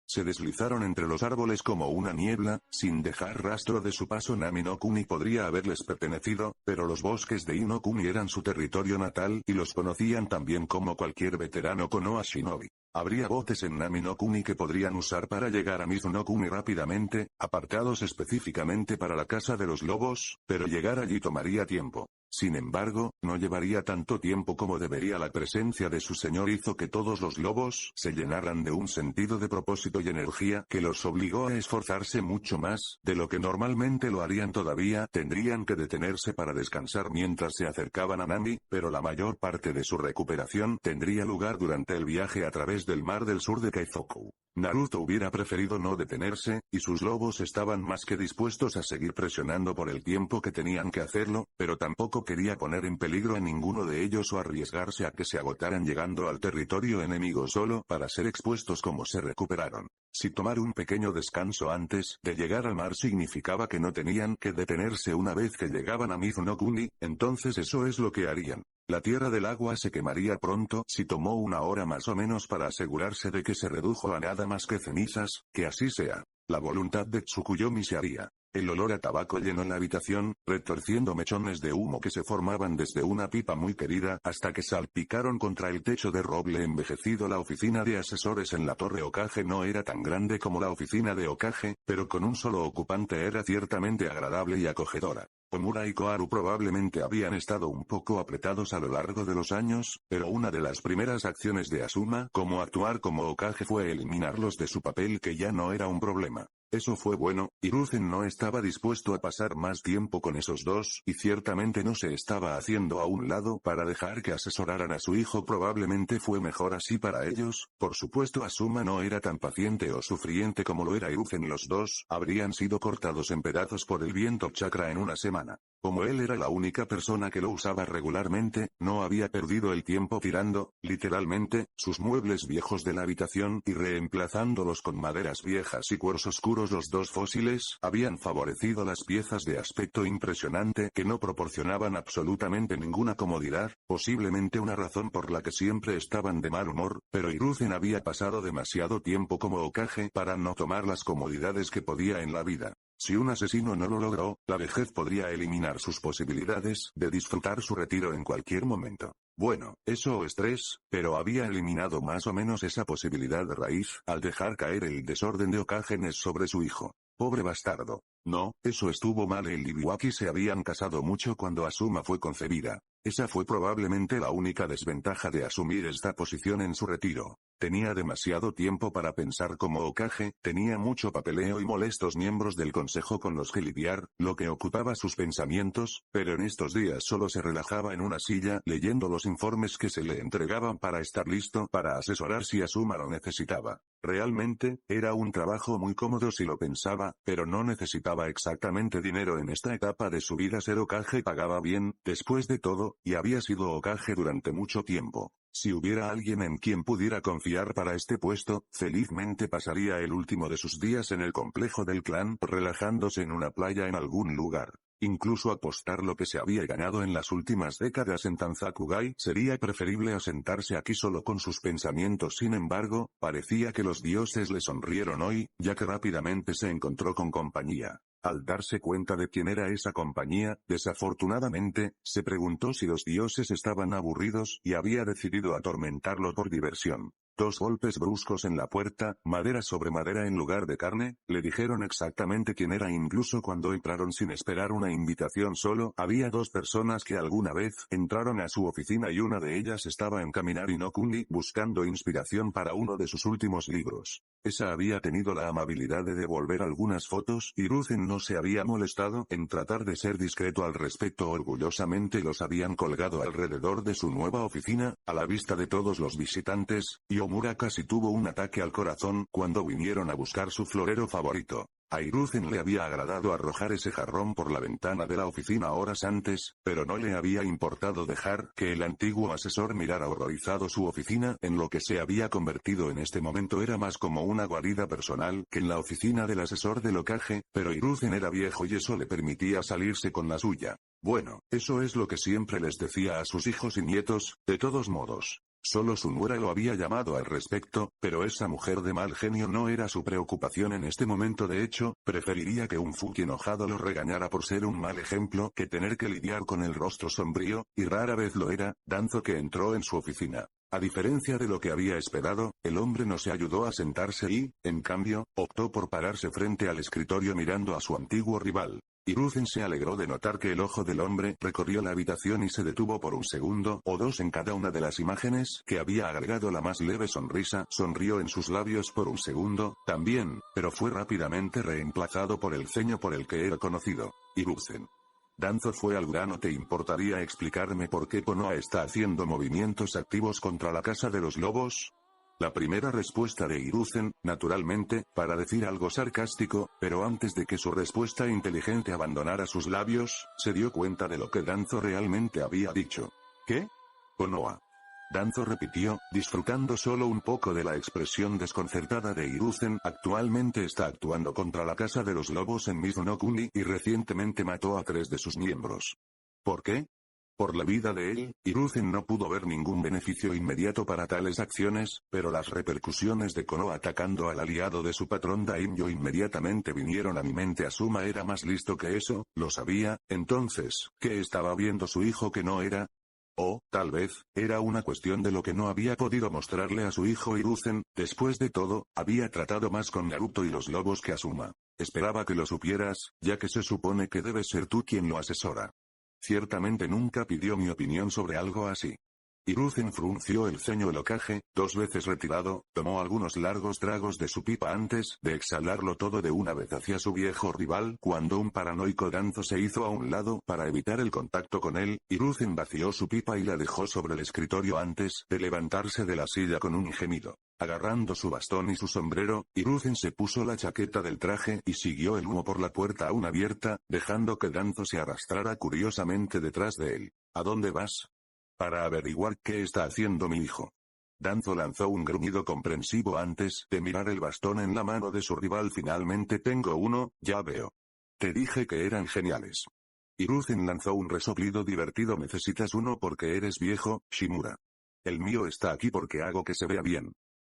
Se deslizaron entre los árboles como una niebla, sin dejar rastro de su paso. Nami no Kuni podría haberles pertenecido, pero los bosques de Inokuni eran su territorio natal y los conocían tan bien como cualquier veterano Konoha Shinobi. Habría botes en Nami no Kuni que podrían usar para llegar a Mizu no Kuni rápidamente, apartados específicamente para la casa de los lobos, pero llegar allí tomaría tiempo. Sin embargo, no llevaría tanto tiempo como debería. La presencia de su señor hizo que todos los lobos se llenaran de un sentido de propósito y energía que los obligó a esforzarse mucho más de lo que normalmente lo harían. Todavía tendrían que detenerse para descansar mientras se acercaban a Nami, pero la mayor parte de su recuperación tendría lugar durante el viaje a través del mar del sur de Kaizoku. Naruto hubiera preferido no detenerse, y sus lobos estaban más que dispuestos a seguir presionando por el tiempo que tenían que hacerlo, pero tampoco quería poner en peligro a ninguno de ellos o arriesgarse a que se agotaran llegando al territorio enemigo solo para ser expuestos. Como se recuperaron. Si tomar un pequeño descanso antes de llegar al mar significaba que no tenían que detenerse una vez que llegaban a Mizu no Kuni, entonces eso es lo que harían. La tierra del agua se quemaría pronto si tomó una hora más o menos para asegurarse de que se redujo a nada más que cenizas, que así sea. La voluntad de Tsukuyomi se haría. El olor a tabaco llenó la habitación, retorciendo mechones de humo que se formaban desde una pipa muy querida hasta que salpicaron contra el techo de roble envejecido. La oficina de asesores en la Torre Hokage no era tan grande como la oficina de Hokage, pero con un solo ocupante era ciertamente agradable y acogedora. Omura y Koharu probablemente habían estado un poco apretados a lo largo de los años, pero una de las primeras acciones de Asuma como actuar como Hokage fue eliminarlos de su papel, que ya no era un problema. Eso fue bueno. Hiruzen no estaba dispuesto a pasar más tiempo con esos dos, y ciertamente no se estaba haciendo a un lado para dejar que asesoraran a su hijo. Probablemente fue mejor así para ellos. Por supuesto, Asuma no era tan paciente o sufriente como lo era Hiruzen. Los dos habrían sido cortados en pedazos por el viento chakra en una semana. Como él era la única persona que lo usaba regularmente, no había perdido el tiempo tirando, literalmente, sus muebles viejos de la habitación y reemplazándolos con maderas viejas y cueros oscuros. Los dos fósiles habían favorecido las piezas de aspecto impresionante que no proporcionaban absolutamente ninguna comodidad, posiblemente una razón por la que siempre estaban de mal humor, pero Hiruzen había pasado demasiado tiempo como Hokage para no tomar las comodidades que podía en la vida. Si un asesino no lo logró, la vejez podría eliminar sus posibilidades de disfrutar su retiro en cualquier momento. Bueno, eso o estrés, pero había eliminado más o menos esa posibilidad de raíz al dejar caer el desorden de Hokagenes sobre su hijo. Pobre bastardo. No, eso estuvo mal. El Iwaki se habían casado mucho cuando Asuma fue concebida. Esa fue probablemente la única desventaja de asumir esta posición en su retiro. Tenía demasiado tiempo para pensar como Hokage, tenía mucho papeleo y molestos miembros del consejo con los que lidiar, lo que ocupaba sus pensamientos, pero en estos días solo se relajaba en una silla leyendo los informes que se le entregaban para estar listo para asesorar si Asuma lo necesitaba. Realmente, era un trabajo muy cómodo si lo pensaba, pero no necesitaba exactamente dinero en esta etapa de su vida. Ser Hokage pagaba bien, después de todo, y había sido Hokage durante mucho tiempo. Si hubiera alguien en quien pudiera confiar para este puesto, felizmente pasaría el último de sus días en el complejo del clan, relajándose en una playa en algún lugar. Incluso apostar lo que se había ganado en las últimas décadas en Tanzakugai sería preferible a sentarse aquí solo con sus pensamientos. Sin embargo, parecía que los dioses le sonrieron hoy, ya que rápidamente se encontró con compañía. Al darse cuenta de quién era esa compañía, desafortunadamente, se preguntó si los dioses estaban aburridos y había decidido atormentarlo por diversión. Dos golpes bruscos en la puerta, madera sobre madera en lugar de carne, le dijeron exactamente quién era. Incluso cuando entraron sin esperar una invitación, solo había dos personas que alguna vez entraron a su oficina y una de ellas estaba en Kaminari no Kuni buscando inspiración para uno de sus últimos libros. Esa había tenido la amabilidad de devolver algunas fotos y Hiruzen no se había molestado en tratar de ser discreto al respecto. Orgullosamente los habían colgado alrededor de su nueva oficina, a la vista de todos los visitantes, y Omura casi tuvo un ataque al corazón cuando vinieron a buscar su florero favorito. A Hiruzen le había agradado arrojar ese jarrón por la ventana de la oficina horas antes, pero no le había importado dejar que el antiguo asesor mirara horrorizado su oficina. En lo que se había convertido en este momento era más como una guarida personal que en la oficina del asesor del Hokage, pero Hiruzen era viejo y eso le permitía salirse con la suya. Bueno, eso es lo que siempre les decía a sus hijos y nietos. De todos modos, Solo su nuera lo había llamado al respecto, pero esa mujer de mal genio no era su preocupación en este momento. De hecho, preferiría que un Fuki enojado lo regañara por ser un mal ejemplo que tener que lidiar con el rostro sombrío, y rara vez lo era. Danzo que entró en su oficina. A diferencia de lo que había esperado, el hombre no se ayudó a sentarse y, en cambio, optó por pararse frente al escritorio mirando a su antiguo rival. Hiruzen se alegró de notar que el ojo del hombre recorrió la habitación y se detuvo por un segundo o dos en cada una de las imágenes que había agregado la más leve sonrisa. Sonrió en sus labios por un segundo, también, pero fue rápidamente reemplazado por el ceño por el que era conocido. Hiruzen. Danzo fue al grano. ¿Te importaría explicarme por qué Konoha está haciendo movimientos activos contra la Casa de los Lobos? La primera respuesta de Hiruzen, naturalmente, para decir algo sarcástico, pero antes de que su respuesta inteligente abandonara sus labios, se dio cuenta de lo que Danzo realmente había dicho. ¿Qué? Konoha. Danzo repitió, disfrutando solo un poco de la expresión desconcertada de Hiruzen. Actualmente está actuando contra la Casa de los Lobos en Mizuno-kuni y recientemente mató a 3 de sus miembros. ¿Por qué? Por la vida de él, Hiruzen no pudo ver ningún beneficio inmediato para tales acciones, pero las repercusiones de Konoha atacando al aliado de su patrón Daimyo inmediatamente vinieron a mi mente. Asuma era más listo que eso, lo sabía. Entonces, ¿qué estaba viendo su hijo que no era? O, tal vez, era una cuestión de lo que no había podido mostrarle a su hijo Hiruzen. Después de todo, había tratado más con Naruto y los lobos que Asuma. Esperaba que lo supieras, ya que se supone que debes ser tú quien lo asesora. Ciertamente nunca pidió mi opinión sobre algo así. Hiruzen frunció el ceño. El Hokage, 2 veces retirado, tomó algunos largos tragos de su pipa antes de exhalarlo todo de una vez hacia su viejo rival. Cuando un paranoico Danzo se hizo a un lado para evitar el contacto con él, Hiruzen vació su pipa y la dejó sobre el escritorio antes de levantarse de la silla con un gemido. Agarrando su bastón y su sombrero, Hiruzen se puso la chaqueta del traje y siguió el humo por la puerta aún abierta, dejando que Danzo se arrastrara curiosamente detrás de él. ¿A dónde vas? Para averiguar qué está haciendo mi hijo. Danzo lanzó un gruñido comprensivo antes de mirar el bastón en la mano de su rival. Finalmente tengo uno, ya veo. Te dije que eran geniales. Hiruzen lanzó un resoplido divertido. Necesitas uno porque eres viejo, Shimura. El mío está aquí porque hago que se vea bien.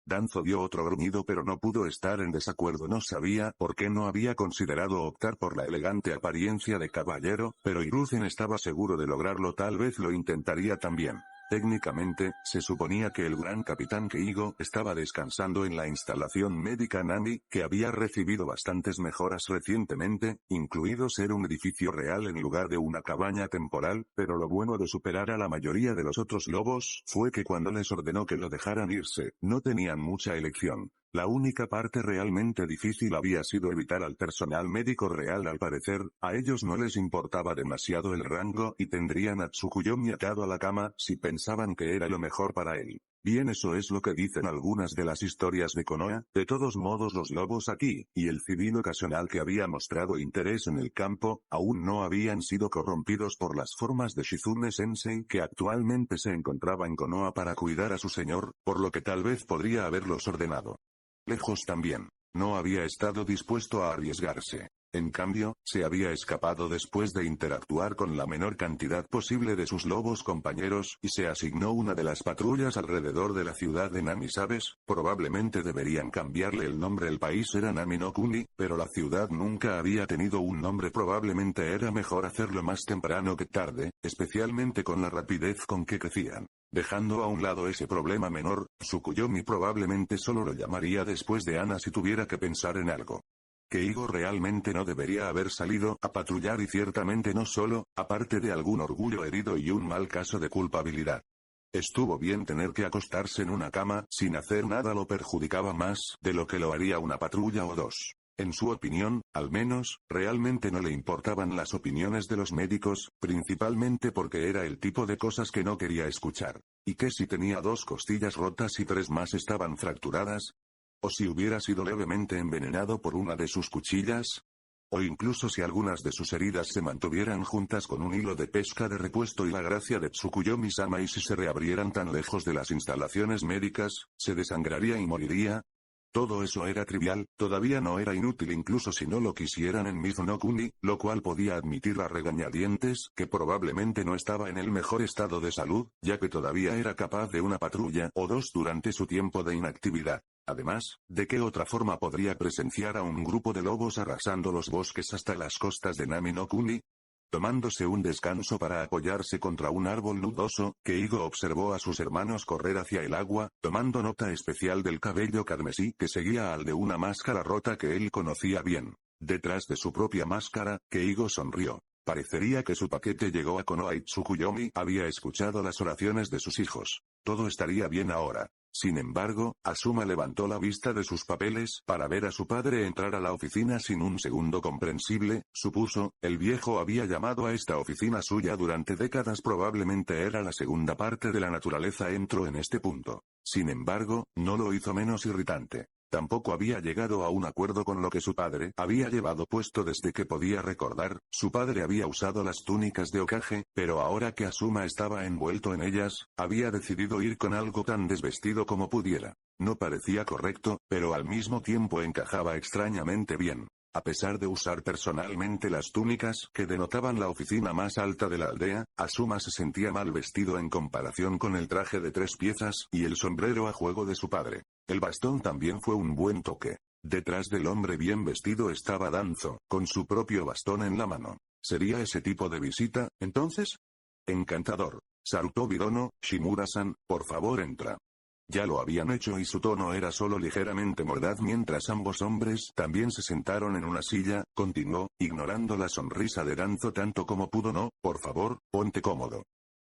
Danzo dio otro gruñido pero no pudo estar en desacuerdo. No sabía por qué no había considerado optar por la elegante apariencia de caballero, pero Hiruzen estaba seguro de lograrlo. Tal vez lo intentaría también. Técnicamente, se suponía que el gran capitán Keigo estaba descansando en la instalación médica Nami, que había recibido bastantes mejoras recientemente, incluido ser un edificio real en lugar de una cabaña temporal, pero lo bueno de superar a la mayoría de los otros lobos fue que cuando les ordenó que lo dejaran irse, no tenían mucha elección. La única parte realmente difícil había sido evitar al personal médico real. Al parecer, a ellos no les importaba demasiado el rango y tendrían a Tsukuyomi atado a la cama si pensaban que era lo mejor para él. Bien, eso es lo que dicen algunas de las historias de Konoha. De todos modos, los lobos aquí, y el civil ocasional que había mostrado interés en el campo, aún no habían sido corrompidos por las formas de Shizune Sensei, que actualmente se encontraba en Konoha para cuidar a su señor, por lo que tal vez podría haberlos ordenado. Lejos también. No había estado dispuesto a arriesgarse. En cambio, se había escapado después de interactuar con la menor cantidad posible de sus lobos compañeros, y se asignó una de las patrullas alrededor de la ciudad de Nami. ¿Sabes? Probablemente deberían cambiarle el nombre. El país era Nami no Kuni, pero la ciudad nunca había tenido un nombre. Probablemente era mejor hacerlo más temprano que tarde, especialmente con la rapidez con que crecían. Dejando a un lado ese problema menor, Tsukuyomi probablemente solo lo llamaría después de Ana si tuviera que pensar en algo. Keigo realmente no debería haber salido a patrullar y ciertamente no solo, aparte de algún orgullo herido y un mal caso de culpabilidad. Estuvo bien tener que acostarse en una cama sin hacer nada. Lo perjudicaba más de lo que lo haría una patrulla o dos. En su opinión, al menos, realmente no le importaban las opiniones de los médicos, principalmente porque era el tipo de cosas que no quería escuchar. ¿Y qué si tenía 2 costillas rotas y 3 más estaban fracturadas? ¿O si hubiera sido levemente envenenado por una de sus cuchillas? O incluso si algunas de sus heridas se mantuvieran juntas con un hilo de pesca de repuesto y la gracia de Tsukuyomi-sama, y si se reabrieran tan lejos de las instalaciones médicas, ¿se desangraría y moriría? Todo eso era trivial, todavía no era inútil incluso si no lo quisieran en Mizuno-kuni, lo cual podía admitir a regañadientes que probablemente no estaba en el mejor estado de salud, ya que todavía era capaz de una patrulla o dos durante su tiempo de inactividad. Además, ¿de qué otra forma podría presenciar a un grupo de lobos arrasando los bosques hasta las costas de Nami-no-kuni? Tomándose un descanso para apoyarse contra un árbol nudoso, Keigo observó a sus hermanos correr hacia el agua, tomando nota especial del cabello carmesí que seguía al de una máscara rota que él conocía bien. Detrás de su propia máscara, Keigo sonrió. Parecería que su paquete llegó a Konoha y Tsukuyomi había escuchado las oraciones de sus hijos. Todo estaría bien ahora. Sin embargo, Asuma levantó la vista de sus papeles para ver a su padre entrar a la oficina sin un segundo comprensible, supuso, el viejo había llamado a esta oficina suya durante décadas, probablemente era la segunda parte de la naturaleza entró en este punto. Sin embargo, no lo hizo menos irritante. Tampoco había llegado a un acuerdo con lo que su padre había llevado puesto desde que podía recordar, su padre había usado las túnicas de Hokage, pero ahora que Asuma estaba envuelto en ellas, había decidido ir con algo tan desvestido como pudiera. No parecía correcto, pero al mismo tiempo encajaba extrañamente bien. A pesar de usar personalmente las túnicas que denotaban la oficina más alta de la aldea, Asuma se sentía mal vestido en comparación con el traje de 3 piezas y el sombrero a juego de su padre. El bastón también fue un buen toque. Detrás del hombre bien vestido estaba Danzo, con su propio bastón en la mano. ¿Sería ese tipo de visita, entonces? Encantador. Sarutobi Dono, Shimura-san, por favor entra. Ya lo habían hecho y su tono era solo ligeramente mordaz mientras ambos hombres también se sentaron en una silla, continuó, ignorando la sonrisa de Danzo tanto como pudo. No, por favor, ponte cómodo.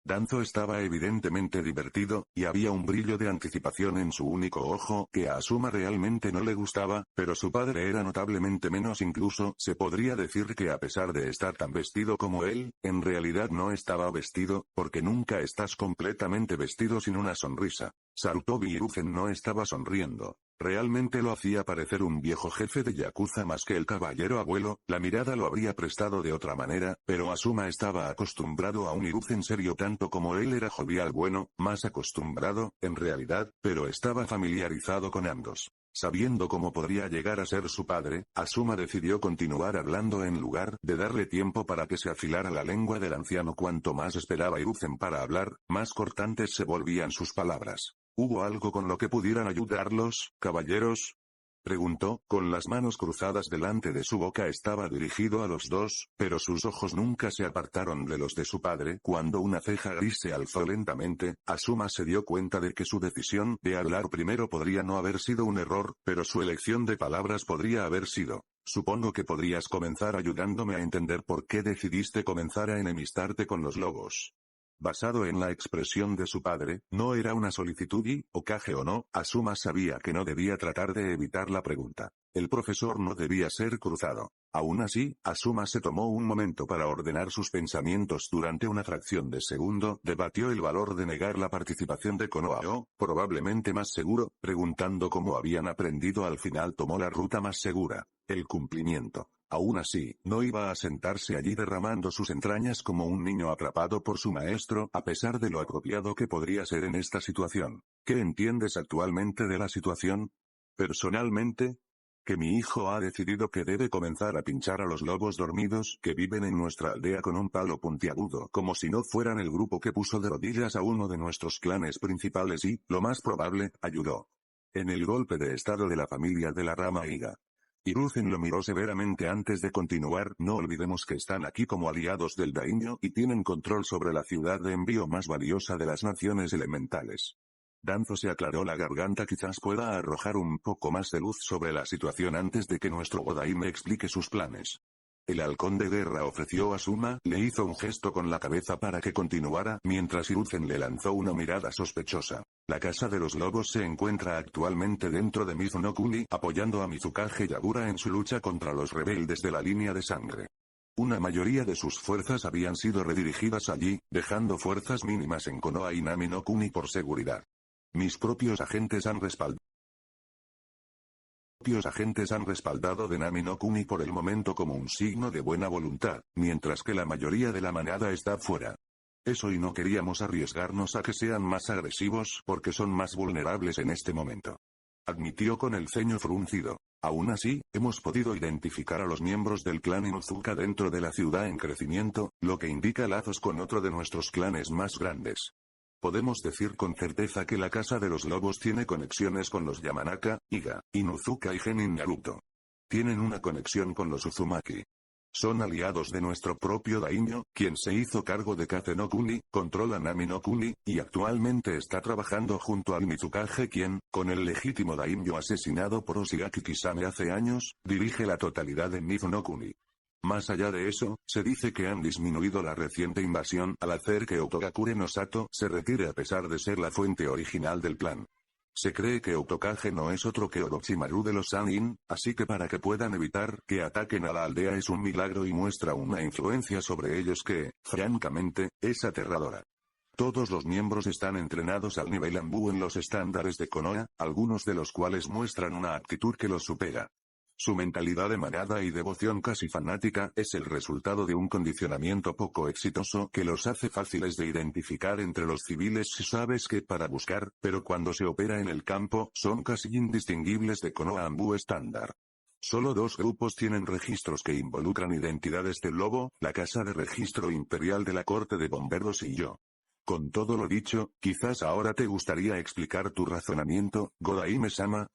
Danzo estaba evidentemente divertido, y había un brillo de anticipación en su único ojo que a Asuma realmente no le gustaba, pero su padre era notablemente menos, incluso se podría decir que a pesar de estar tan vestido como él, en realidad no estaba vestido, porque nunca estás completamente vestido sin una sonrisa. Sarutobi Hiruzen no estaba sonriendo. Realmente lo hacía parecer un viejo jefe de Yakuza más que el caballero abuelo, la mirada lo habría prestado de otra manera, pero Asuma estaba acostumbrado a un Hiruzen serio tanto como él era jovial bueno, más acostumbrado, en realidad, pero estaba familiarizado con ambos. Sabiendo cómo podría llegar a ser su padre, Asuma decidió continuar hablando en lugar de darle tiempo para que se afilara la lengua del anciano. Cuanto más esperaba Hiruzen para hablar, más cortantes se volvían sus palabras. ¿Hubo algo con lo que pudieran ayudarlos, caballeros? Preguntó, con las manos cruzadas delante de su boca. Estaba dirigido a los dos, pero sus ojos nunca se apartaron de los de su padre. Cuando una ceja gris se alzó lentamente, Asuma se dio cuenta de que su decisión de hablar primero podría no haber sido un error, pero su elección de palabras podría haber sido. Supongo que podrías comenzar ayudándome a entender por qué decidiste comenzar a enemistarte con los lobos. Basado en la expresión de su padre, no era una solicitud y, Hokage o no, Asuma sabía que no debía tratar de evitar la pregunta. El profesor no debía ser cruzado. Aún así, Asuma se tomó un momento para ordenar sus pensamientos. Durante una fracción de segundo, debatió el valor de negar la participación de Konoha o, probablemente más seguro, preguntando cómo habían aprendido. Al final tomó la ruta más segura, el cumplimiento. Aún así, no iba a sentarse allí derramando sus entrañas como un niño atrapado por su maestro, a pesar de lo apropiado que podría ser en esta situación. ¿Qué entiendes actualmente de la situación? Personalmente, que mi hijo ha decidido que debe comenzar a pinchar a los lobos dormidos que viven en nuestra aldea con un palo puntiagudo, como si no fueran el grupo que puso de rodillas a uno de nuestros clanes principales y, lo más probable, ayudó en el golpe de estado de la familia de la rama Iga. Hiruzen lo miró severamente antes de continuar. No olvidemos que están aquí como aliados del daimyo y tienen control sobre la ciudad de envío más valiosa de las naciones elementales. Danzo se aclaró la garganta. Quizás pueda arrojar un poco más de luz sobre la situación antes de que nuestro Godai me explique sus planes. El halcón de guerra ofreció a Asuma, le hizo un gesto con la cabeza para que continuara, mientras Hiruzen le lanzó una mirada sospechosa. La casa de los lobos se encuentra actualmente dentro de Mizuno-kuni, apoyando a Mizukage Yagura en su lucha contra los rebeldes de la línea de sangre. Una mayoría de sus fuerzas habían sido redirigidas allí, dejando fuerzas mínimas en Konoha y Nami-no-kuni por seguridad. Mis propios agentes han respaldado de Nami-no-kuni por el momento como un signo de buena voluntad, mientras que la mayoría de la manada está fuera. Eso, y no queríamos arriesgarnos a que sean más agresivos porque son más vulnerables en este momento. admitió con el ceño fruncido. Aún así, hemos podido identificar a los miembros del clan Inuzuka dentro de la ciudad en crecimiento, lo que indica lazos con otro de nuestros clanes más grandes. Podemos decir con certeza que la Casa de los Lobos tiene conexiones con los Yamanaka, Iga, Inuzuka y Genin Naruto. Tienen una conexión con los Uzumaki. Son aliados de nuestro propio daimyo, quien se hizo cargo de Kase no Kuni, controla Nami no Kuni, y actualmente está trabajando junto al Mizukage quien, con el legítimo daimyo asesinado por Oshigaki Kisame hace años, dirige la totalidad de Mizu no Kuni. Más allá de eso, se dice que han disminuido la reciente invasión al hacer que Otogakure no Sato se retire a pesar de ser la fuente original del plan. Se cree que Otokage no es otro que Orochimaru de los Sannin, así que para que puedan evitar que ataquen a la aldea es un milagro y muestra una influencia sobre ellos que, francamente, es aterradora. Todos los miembros están entrenados al nivel Anbu en los estándares de Konoha, algunos de los cuales muestran una actitud que los supera. Su mentalidad de manada y devoción casi fanática es el resultado de un condicionamiento poco exitoso que los hace fáciles de identificar entre los civiles si sabes qué para buscar, pero cuando se opera en el campo son casi indistinguibles de Konoha Anbu estándar. Solo dos grupos tienen registros que involucran identidades del lobo, la Casa de Registro Imperial de la Corte de Bomberos y yo. Con todo lo dicho, quizás ahora te gustaría explicar tu razonamiento, Godaime-sama.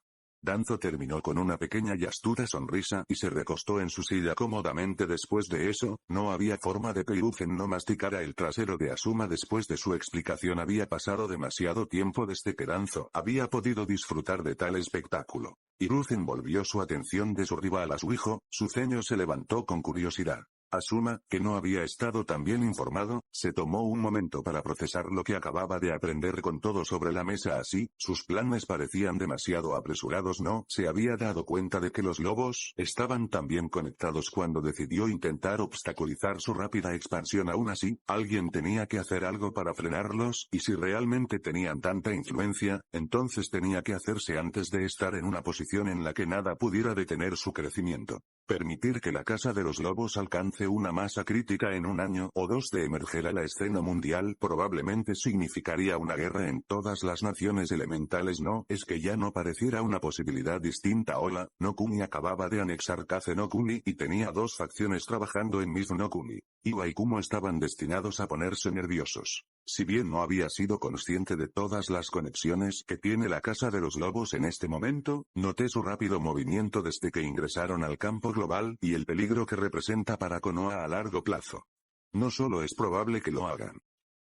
Danzo terminó con una pequeña y astuta sonrisa y se recostó en su silla cómodamente. Después de eso, no había forma de que Hiruzen no masticara el trasero de Asuma después de su explicación. Había pasado demasiado tiempo desde que Danzo había podido disfrutar de tal espectáculo. Hiruzen volvió su atención de su rival a su hijo, su ceño se levantó con curiosidad. Asuma, que no había estado tan bien informado, se tomó un momento para procesar lo que acababa de aprender con todo sobre la mesa. Así, sus planes parecían demasiado apresurados. No se había dado cuenta de que los lobos estaban tan bien conectados cuando decidió intentar obstaculizar su rápida expansión. Aún así, alguien tenía que hacer algo para frenarlos, y si realmente tenían tanta influencia, entonces tenía que hacerse antes de estar en una posición en la que nada pudiera detener su crecimiento. Permitir que la Casa de los Lobos alcance una masa crítica en un año o dos de emerger a la escena mundial probablemente significaría una guerra en todas las naciones elementales. No es que ya no pareciera una posibilidad distinta. Ola no Kuni acababa de anexar Kase no Kuni y tenía dos facciones trabajando en Mizu no Kuni. Iwa y Kumo estaban destinados a ponerse nerviosos. Si bien no había sido consciente de todas las conexiones que tiene la Casa de los Lobos en este momento, noté su rápido movimiento desde que ingresaron al campo global y el peligro que representa para Konoha a largo plazo. No solo es probable que lo hagan.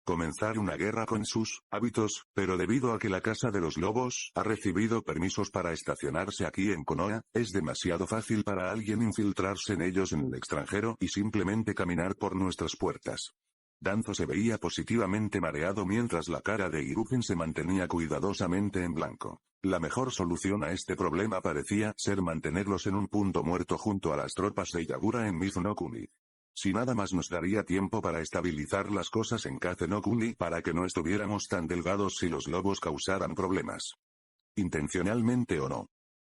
Comenzar una guerra con sus hábitos, pero debido a que la Casa de los Lobos ha recibido permisos para estacionarse aquí en Konoha, es demasiado fácil para alguien infiltrarse en ellos en el extranjero y simplemente caminar por nuestras puertas. Danzo se veía positivamente mareado mientras la cara de Hiruzen se mantenía cuidadosamente en blanco. La mejor solución a este problema parecía ser mantenerlos en un punto muerto junto a las tropas de Yagura en Mizu no Kuni. Si nada más nos daría tiempo para estabilizar las cosas en Kase no Kuni para que no estuviéramos tan delgados si los lobos causaran problemas. Intencionalmente o no.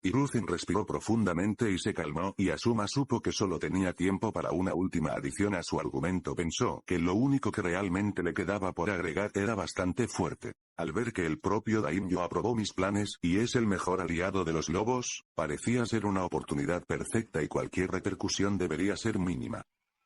Hiruzen respiró profundamente y se calmó, y Asuma supo que solo tenía tiempo para una última adición a su argumento. Pensó que lo único que realmente le quedaba por agregar era bastante fuerte. Al ver que el propio daimyo aprobó mis planes y es el mejor aliado de los lobos, parecía ser una oportunidad perfecta y cualquier repercusión debería ser mínima.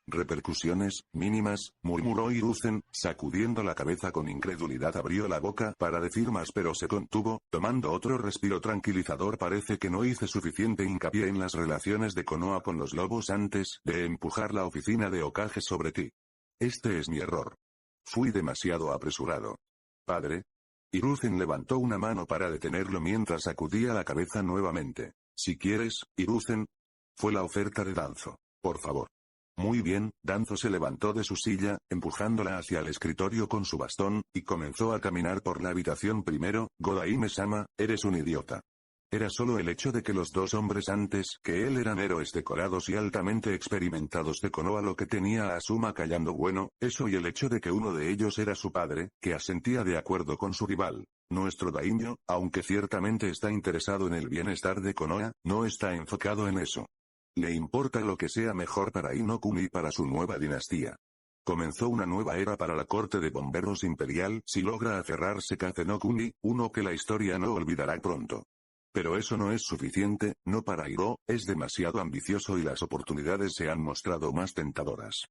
Repercusiones, mínimas, murmuró Hiruzen, sacudiendo la cabeza con incredulidad. Abrió la boca para decir más pero se contuvo, tomando otro respiro tranquilizador. Parece que no hice suficiente hincapié en las relaciones de Konoha con los lobos antes de empujar la oficina de Hokage sobre ti. Este es mi error. Fui demasiado apresurado. Padre. Hiruzen levantó una mano para detenerlo mientras sacudía la cabeza nuevamente. Si quieres, Hiruzen. Fue la oferta de Danzo. Por favor. Muy bien, Danzo se levantó de su silla, empujándola hacia el escritorio con su bastón, y comenzó a caminar por la habitación. Primero, Godaime-sama, eres un idiota. Era solo el hecho de que los dos hombres antes que él eran héroes decorados y altamente experimentados de Konoha lo que tenía a Asuma callando. Bueno, eso y el hecho de que uno de ellos era su padre, que asentía de acuerdo con su rival. Nuestro daimyo, aunque ciertamente está interesado en el bienestar de Konoha, no está enfocado en eso. Le importa lo que sea mejor para Inokuni y para su nueva dinastía. Comenzó una nueva era para la corte de bomberos imperial si logra aferrarse Kase no Kuni, uno que la historia no olvidará pronto. Pero eso no es suficiente, no para Hiro, es demasiado ambicioso y las oportunidades se han mostrado más tentadoras.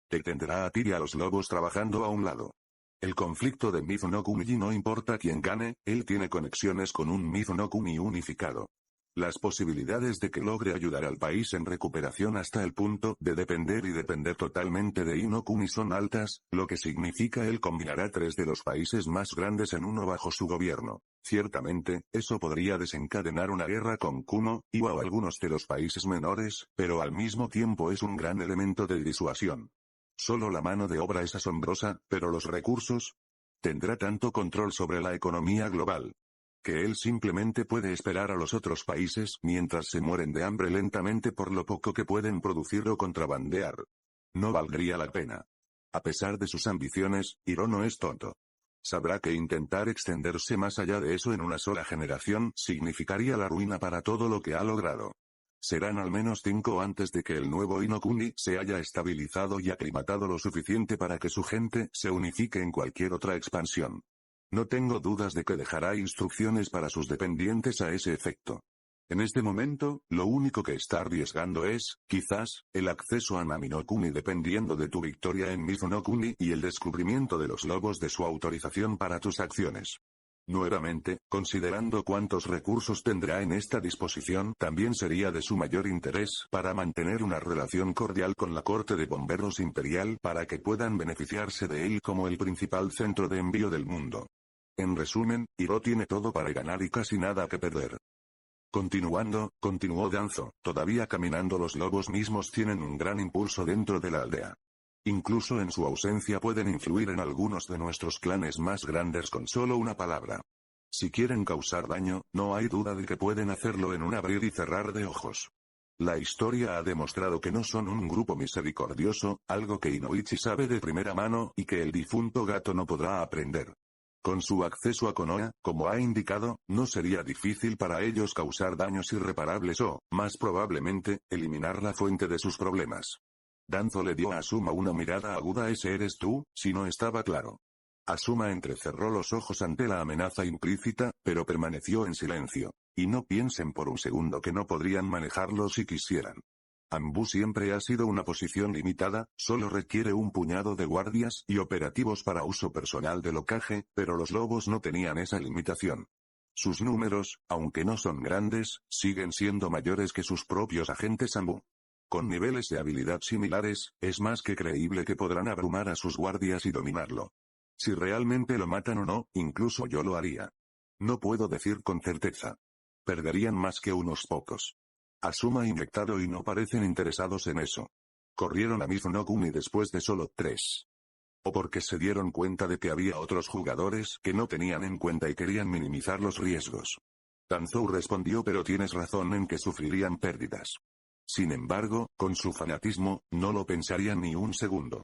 Te tendrá a ti y a los lobos trabajando a un lado. El conflicto de Mizuno-Kuni no importa quién gane, él tiene conexiones con un Mizuno-Kuni unificado. Las posibilidades de que logre ayudar al país en recuperación hasta el punto de depender totalmente de Inokuni son altas, lo que significa él combinará 3 de los países más grandes en uno bajo su gobierno. Ciertamente, eso podría desencadenar una guerra con Kumo, Iwa o algunos de los países menores, pero al mismo tiempo es un gran elemento de disuasión. Solo la mano de obra es asombrosa, pero los recursos, tendrá tanto control sobre la economía global que él simplemente puede esperar a los otros países mientras se mueren de hambre lentamente por lo poco que pueden producir o contrabandear. No valdría la pena. A pesar de sus ambiciones, Hiro no es tonto. Sabrá que intentar extenderse más allá de eso en una sola generación significaría la ruina para todo lo que ha logrado. Serán al menos 5 antes de que el nuevo Inokuni se haya estabilizado y aclimatado lo suficiente para que su gente se unifique en cualquier otra expansión. No tengo dudas de que dejará instrucciones para sus dependientes a ese efecto. En este momento, lo único que está arriesgando es, quizás, el acceso a Nami-no-Kuni dependiendo de tu victoria en Mizuno-Kuni y el descubrimiento de los lobos de su autorización para tus acciones. Nuevamente, considerando cuántos recursos tendrá en esta disposición, también sería de su mayor interés para mantener una relación cordial con la corte de bomberos imperial para que puedan beneficiarse de él como el principal centro de envío del mundo. En resumen, Hiro tiene todo para ganar y casi nada que perder. Continuó Danzo, todavía caminando los lobos mismos tienen un gran impulso dentro de la aldea. Incluso en su ausencia pueden influir en algunos de nuestros clanes más grandes con solo una palabra. Si quieren causar daño, no hay duda de que pueden hacerlo en un abrir y cerrar de ojos. La historia ha demostrado que no son un grupo misericordioso, algo que Inoichi sabe de primera mano y que el difunto gato no podrá aprender. Con su acceso a Konoha, como ha indicado, no sería difícil para ellos causar daños irreparables o, más probablemente, eliminar la fuente de sus problemas. Danzo le dio a Asuma una mirada aguda. ¿Ese eres tú? Si no estaba claro. Asuma entrecerró los ojos ante la amenaza implícita, pero permaneció en silencio. Y no piensen por un segundo que no podrían manejarlo si quisieran. Anbu siempre ha sido una posición limitada, solo requiere un puñado de guardias y operativos para uso personal del Hokage, pero los lobos no tenían esa limitación. Sus números, aunque no son grandes, siguen siendo mayores que sus propios agentes Anbu. Con niveles de habilidad similares, es más que creíble que podrán abrumar a sus guardias y dominarlo. Si realmente lo matan o no, incluso yo lo haría. No puedo decir con certeza. Perderían más que unos pocos. Asuma inyectado y no parecen interesados en eso. Corrieron a Mizuno-Kuni después de solo 3. O porque se dieron cuenta de que había otros jugadores que no tenían en cuenta y querían minimizar los riesgos. Danzou respondió, pero tienes razón en que sufrirían pérdidas. Sin embargo, con su fanatismo, no lo pensarían ni un segundo.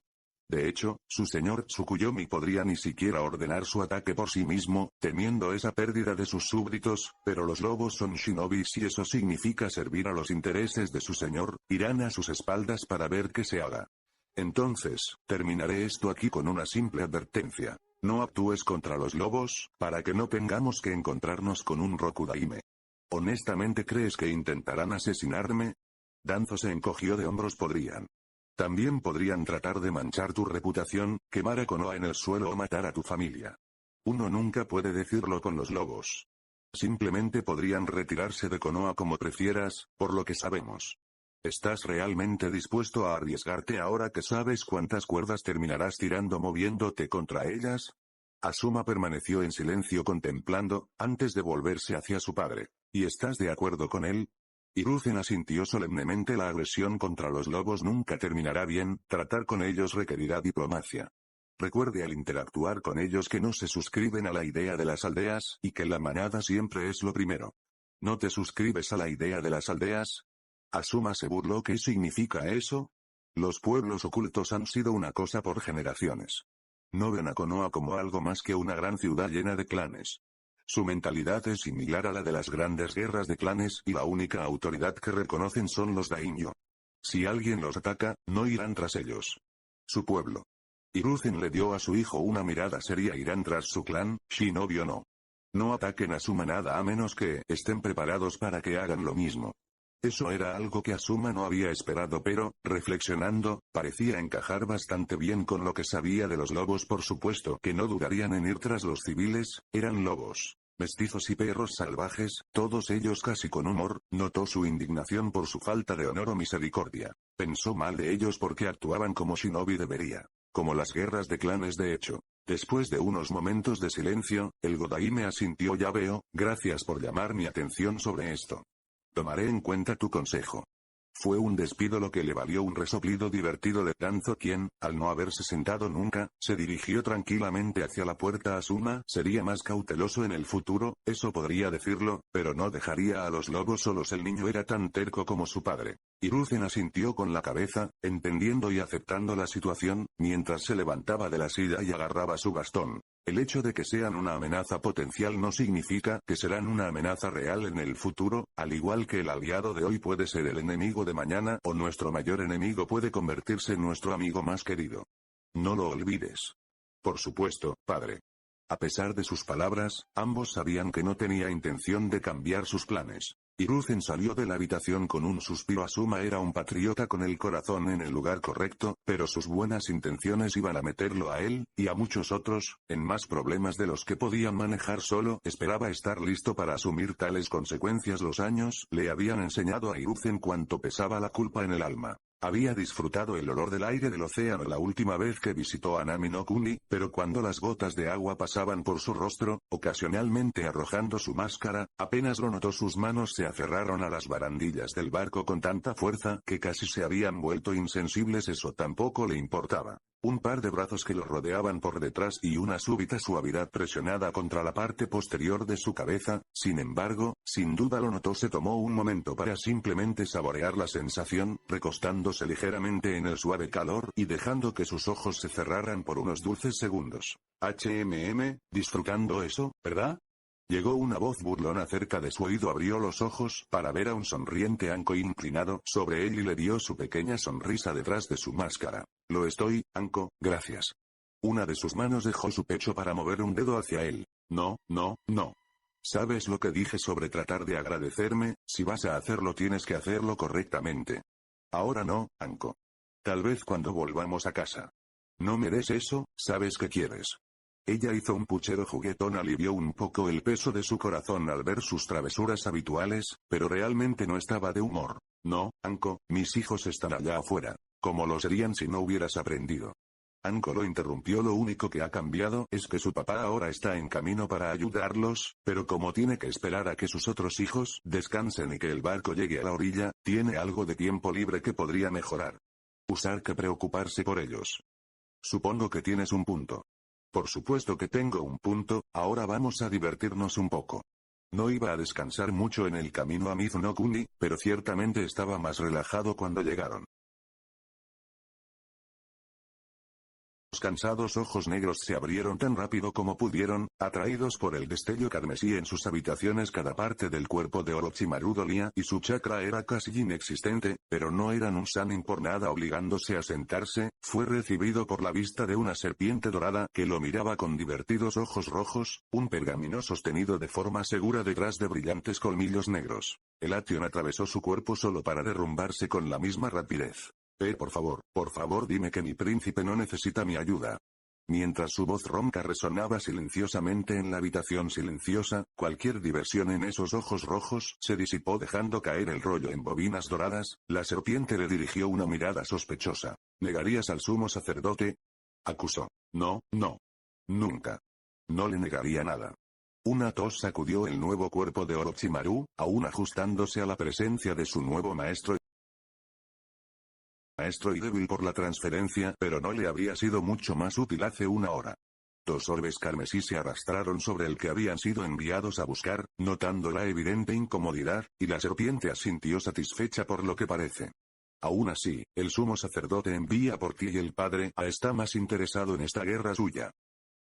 De hecho, su señor Tsukuyomi podría ni siquiera ordenar su ataque por sí mismo, temiendo esa pérdida de sus súbditos, pero los lobos son shinobis y eso significa servir a los intereses de su señor, irán a sus espaldas para ver qué se haga. Entonces, terminaré esto aquí con una simple advertencia. No actúes contra los lobos, para que no tengamos que encontrarnos con un Rokudaime. ¿Honestamente crees que intentarán asesinarme? Danzo se encogió de hombros. También podrían tratar de manchar tu reputación, quemar a Konoha en el suelo o matar a tu familia. Uno nunca puede decirlo con los lobos. Simplemente podrían retirarse de Konoha como prefieras, por lo que sabemos. ¿Estás realmente dispuesto a arriesgarte ahora que sabes cuántas cuerdas terminarás tirando moviéndote contra ellas? Asuma permaneció en silencio contemplando, antes de volverse hacia su padre. ¿Y estás de acuerdo con él? Hiruzen asintió solemnemente. La agresión contra los lobos nunca terminará bien, tratar con ellos requerirá diplomacia. Recuerde al interactuar con ellos que no se suscriben a la idea de las aldeas, y que la manada siempre es lo primero. ¿No te suscribes a la idea de las aldeas? Asuma se burló. ¿Qué significa eso? Los pueblos ocultos han sido una cosa por generaciones. No ven a Konoha como algo más que una gran ciudad llena de clanes. Su mentalidad es similar a la de las grandes guerras de clanes y la única autoridad que reconocen son los daimyo. Si alguien los ataca, no irán tras ellos. Su pueblo. Hiruzen le dio a su hijo una mirada seria. ¿Irán tras su clan, shinobi o no? No ataquen a Asuma nada a menos que estén preparados para que hagan lo mismo. Eso era algo que Asuma no había esperado, pero, reflexionando, parecía encajar bastante bien con lo que sabía de los lobos. Por supuesto que no dudarían en ir tras los civiles, eran lobos, mestizos y perros salvajes, todos ellos casi con humor. Notó su indignación por su falta de honor o misericordia. Pensó mal de ellos porque actuaban como shinobi debería. Como las guerras de clanes de hecho. Después de unos momentos de silencio, el Godaime asintió. Ya veo, gracias por llamar mi atención sobre esto. Tomaré en cuenta tu consejo. Fue un despido lo que le valió un resoplido divertido de Danzo, quien, al no haberse sentado nunca, se dirigió tranquilamente hacia la puerta. Asuma sería más cauteloso en el futuro, eso podría decirlo, pero no dejaría a los lobos solos. El niño era tan terco como su padre. Hiruzen asintió con la cabeza, entendiendo y aceptando la situación, mientras se levantaba de la silla y agarraba su bastón. El hecho de que sean una amenaza potencial no significa que serán una amenaza real en el futuro, al igual que el aliado de hoy puede ser el enemigo de mañana, o nuestro mayor enemigo puede convertirse en nuestro amigo más querido. No lo olvides. Por supuesto, padre. A pesar de sus palabras, ambos sabían que no tenía intención de cambiar sus planes. Hiruzen salió de la habitación con un suspiro. Asuma era un patriota con el corazón en el lugar correcto, pero sus buenas intenciones iban a meterlo a él, y a muchos otros, en más problemas de los que podían manejar solo. Esperaba estar listo para asumir tales consecuencias. Los años le habían enseñado a Hiruzen cuánto pesaba la culpa en el alma. Había disfrutado el olor del aire del océano la última vez que visitó a Nami no Kuni, pero cuando las gotas de agua pasaban por su rostro, ocasionalmente arrojando su máscara, apenas lo notó. Sus manos se aferraron a las barandillas del barco con tanta fuerza que casi se habían vuelto insensibles. Eso tampoco le importaba. Un par de brazos que lo rodeaban por detrás y una súbita suavidad presionada contra la parte posterior de su cabeza. Sin embargo, sin duda lo notó. Se tomó un momento para simplemente saborear la sensación, recostándose ligeramente en el suave calor y dejando que sus ojos se cerraran por unos dulces segundos. Disfrutando eso, ¿verdad? Llegó una voz burlona cerca de su oído. Abrió los ojos para ver a un sonriente Anko inclinado sobre él y le dio su pequeña sonrisa detrás de su máscara. Lo estoy, Anko, gracias. Una de sus manos dejó su pecho para mover un dedo hacia él. No. ¿Sabes lo que dije sobre tratar de agradecerme? Si vas a hacerlo tienes que hacerlo correctamente. Ahora no, Anko. Tal vez cuando volvamos a casa. No me des eso, ¿sabes qué quieres? Ella hizo un puchero juguetón. Alivió un poco el peso de su corazón al ver sus travesuras habituales, pero realmente no estaba de humor. No, Anko, mis hijos están allá afuera. Como lo serían si no hubieras aprendido. Anko lo interrumpió. Lo único que ha cambiado es que su papá ahora está en camino para ayudarlos, pero como tiene que esperar a que sus otros hijos descansen y que el barco llegue a la orilla, tiene algo de tiempo libre que podría mejorar. Usar que preocuparse por ellos. Supongo que tienes un punto. Por supuesto que tengo un punto, ahora vamos a divertirnos un poco. No iba a descansar mucho en el camino a Mizu no Kuni, pero ciertamente estaba más relajado cuando llegaron. Los cansados ojos negros se abrieron tan rápido como pudieron, atraídos por el destello carmesí en sus habitaciones. Cada parte del cuerpo de Orochimaru dolía y su chakra era casi inexistente, pero no eran un Sannin por nada. Obligándose a sentarse, fue recibido por la vista de una serpiente dorada que lo miraba con divertidos ojos rojos, un pergamino sostenido de forma segura detrás de brillantes colmillos negros. El ation atravesó su cuerpo solo para derrumbarse con la misma rapidez. Por favor dime que mi príncipe no necesita mi ayuda. Mientras su voz ronca resonaba silenciosamente en la habitación silenciosa, cualquier diversión en esos ojos rojos se disipó dejando caer el rollo en bobinas doradas. La serpiente le dirigió una mirada sospechosa. ¿Negarías al sumo sacerdote? Acusó. No, nunca. No le negaría nada. Una tos sacudió el nuevo cuerpo de Orochimaru, aún ajustándose a la presencia de su nuevo maestro y débil por la transferencia, pero no le habría sido mucho más útil hace una hora. 2 orbes carmesí se arrastraron sobre el que habían sido enviados a buscar, notando la evidente incomodidad, y la serpiente asintió satisfecha por lo que parece. Aún así, el sumo sacerdote envía por ti y el padre está más interesado en esta guerra suya.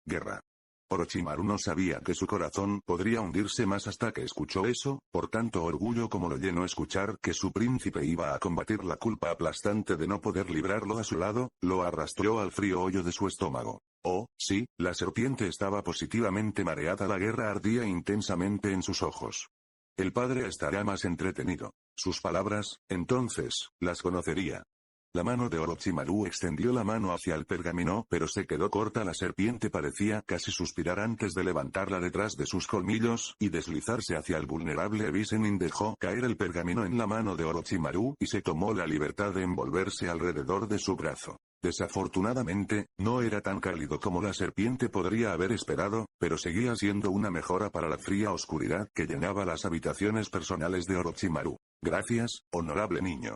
Guerra. Orochimaru no sabía que su corazón podría hundirse más hasta que escuchó eso, por tanto orgullo como lo llenó escuchar que su príncipe iba a combatir la culpa aplastante de no poder librarlo a su lado, lo arrastró al frío hoyo de su estómago. Oh, sí, la serpiente estaba positivamente mareada, la guerra ardía intensamente en sus ojos. El padre estará más entretenido. Sus palabras, entonces, las conocería. La mano de Orochimaru extendió la mano hacia el pergamino, pero se quedó corta. La serpiente parecía casi suspirar antes de levantarla detrás de sus colmillos, y deslizarse hacia el vulnerable Visenin. Dejó caer el pergamino en la mano de Orochimaru, y se tomó la libertad de envolverse alrededor de su brazo. Desafortunadamente, no era tan cálido como la serpiente podría haber esperado, pero seguía siendo una mejora para la fría oscuridad que llenaba las habitaciones personales de Orochimaru. Gracias, honorable niño.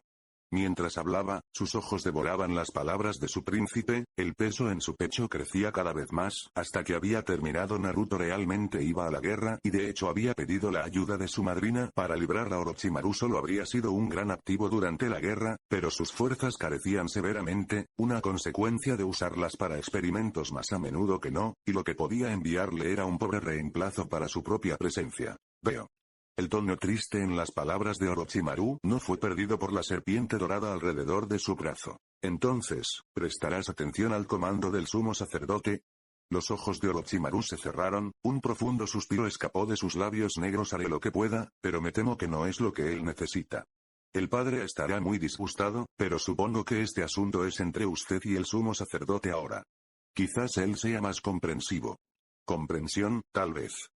Mientras hablaba, sus ojos devoraban las palabras de su príncipe, el peso en su pecho crecía cada vez más, hasta que había terminado. Naruto realmente iba a la guerra, y de hecho había pedido la ayuda de su madrina para librar a Orochimaru. Solo habría sido un gran activo durante la guerra, pero sus fuerzas carecían severamente, una consecuencia de usarlas para experimentos más a menudo que no, y lo que podía enviarle era un pobre reemplazo para su propia presencia. Veo. El tono triste en las palabras de Orochimaru no fue perdido por la serpiente dorada alrededor de su brazo. Entonces, ¿prestarás atención al comando del sumo sacerdote? Los ojos de Orochimaru se cerraron, un profundo suspiro escapó de sus labios negros. Haré lo que pueda, pero me temo que no es lo que él necesita. El padre estará muy disgustado, pero supongo que este asunto es entre usted y el sumo sacerdote ahora. Quizás él sea más comprensivo. Comprensión, tal vez.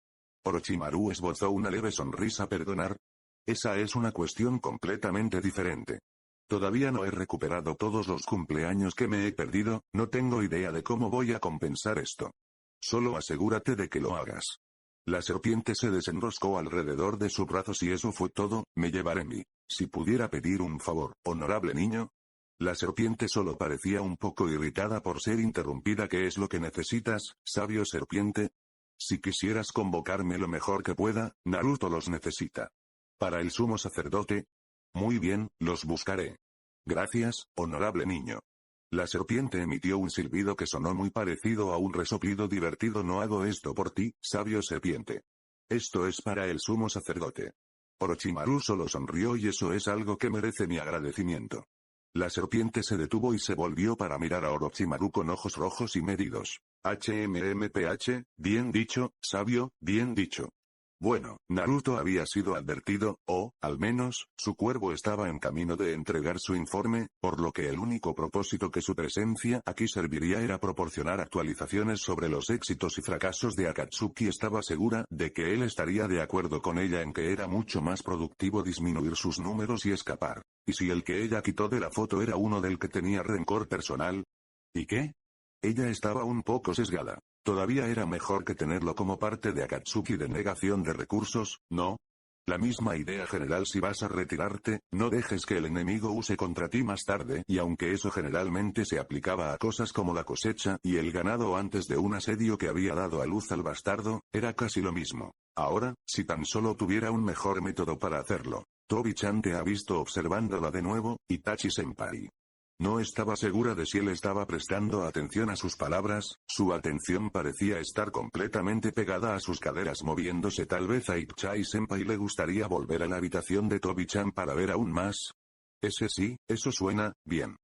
Orochimaru esbozó una leve sonrisa. ¿Perdonar? Esa es una cuestión completamente diferente. Todavía no he recuperado todos los cumpleaños que me he perdido, no tengo idea de cómo voy a compensar esto. Solo asegúrate de que lo hagas. La serpiente se desenroscó alrededor de su brazo. Si eso fue todo, me llevaré mi. Si pudiera pedir un favor, honorable niño. La serpiente solo parecía un poco irritada por ser interrumpida. ¿Qué es lo que necesitas, sabio serpiente? Si quisieras convocarme lo mejor que pueda, Naruto los necesita. ¿Para el sumo sacerdote? Muy bien, los buscaré. Gracias, honorable niño. La serpiente emitió un silbido que sonó muy parecido a un resoplido divertido. No hago esto por ti, sabio serpiente. Esto es para el sumo sacerdote. Orochimaru solo sonrió, y eso es algo que merece mi agradecimiento. La serpiente se detuvo y se volvió para mirar a Orochimaru con ojos rojos y medidos. HMMPH, bien dicho, sabio, bien dicho. Bueno, Naruto había sido advertido, o, al menos, su cuervo estaba en camino de entregar su informe, por lo que el único propósito que su presencia aquí serviría era proporcionar actualizaciones sobre los éxitos y fracasos de Akatsuki. Estaba segura de que él estaría de acuerdo con ella en que era mucho más productivo disminuir sus números y escapar. ¿Y si el que ella quitó de la foto era uno del que tenía rencor personal? ¿Y qué? Ella estaba un poco sesgada. Todavía era mejor que tenerlo como parte de Akatsuki. De negación de recursos, ¿no? La misma idea general. Si vas a retirarte, no dejes que el enemigo use contra ti más tarde. Y aunque eso generalmente se aplicaba a cosas como la cosecha y el ganado antes de un asedio que había dado a luz al bastardo, era casi lo mismo. Ahora, si tan solo tuviera un mejor método para hacerlo. Tobi-chan te ha visto observándola de nuevo, Itachi-senpai. No estaba segura de si él estaba prestando atención a sus palabras, su atención parecía estar completamente pegada a sus caderas moviéndose. Tal vez a Itachi-senpai le gustaría volver a la habitación de Tobi-chan para ver aún más. Ese sí, eso suena bien.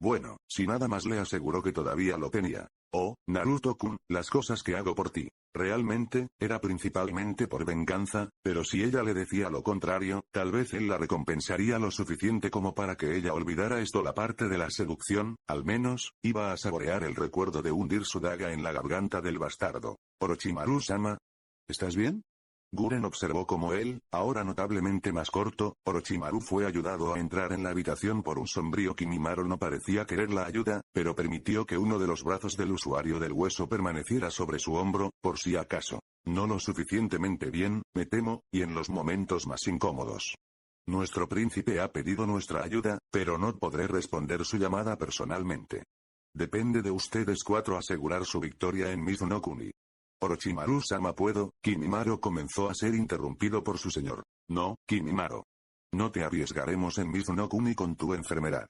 Bueno, si nada más. Le aseguró que todavía lo tenía. Oh, Naruto-kun, las cosas que hago por ti. Realmente, era principalmente por venganza, pero si ella le decía lo contrario, tal vez él la recompensaría lo suficiente como para que ella olvidara esto. La parte de la seducción, al menos, iba a saborear el recuerdo de hundir su daga en la garganta del bastardo. Orochimaru-sama. ¿Estás bien? Guren observó como él, ahora notablemente más corto, Orochimaru fue ayudado a entrar en la habitación por un sombrío Kimimaro. No parecía querer la ayuda, pero permitió que uno de los brazos del usuario del hueso permaneciera sobre su hombro, por si acaso. No lo suficientemente bien, me temo, y en los momentos más incómodos. Nuestro príncipe ha pedido nuestra ayuda, pero no podré responder su llamada personalmente. Depende de ustedes cuatro asegurar su victoria en Mizuno-kuni. Orochimaru-sama. ¿Puedo? Kimimaro comenzó a ser interrumpido por su señor. No, Kimimaro. No te arriesgaremos en Mizuno-kuni con tu enfermedad.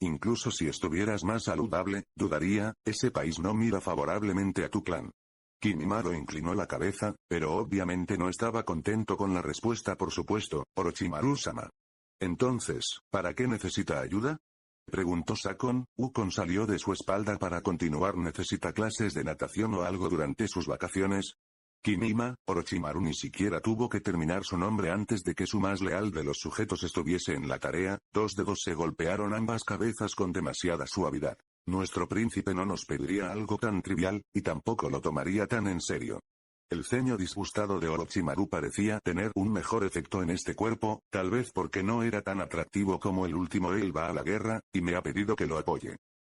Incluso si estuvieras más saludable, dudaría, ese país no mira favorablemente a tu clan. Kimimaro inclinó la cabeza, pero obviamente no estaba contento con la respuesta. Por supuesto, Orochimaru-sama. Entonces, ¿para qué necesita ayuda? Preguntó Sakon. Ukon salió de su espalda para continuar. ¿Necesita clases de natación o algo durante sus vacaciones? Kimima, Orochimaru ni siquiera tuvo que terminar su nombre antes de que su más leal de los sujetos estuviese en la tarea. Dos dedos se golpearon ambas cabezas con demasiada suavidad. Nuestro príncipe no nos pediría algo tan trivial, y tampoco lo tomaría tan en serio. El ceño disgustado de Orochimaru parecía tener un mejor efecto en este cuerpo, tal vez porque no era tan atractivo como el último. Él va a la guerra, y me ha pedido que lo apoye.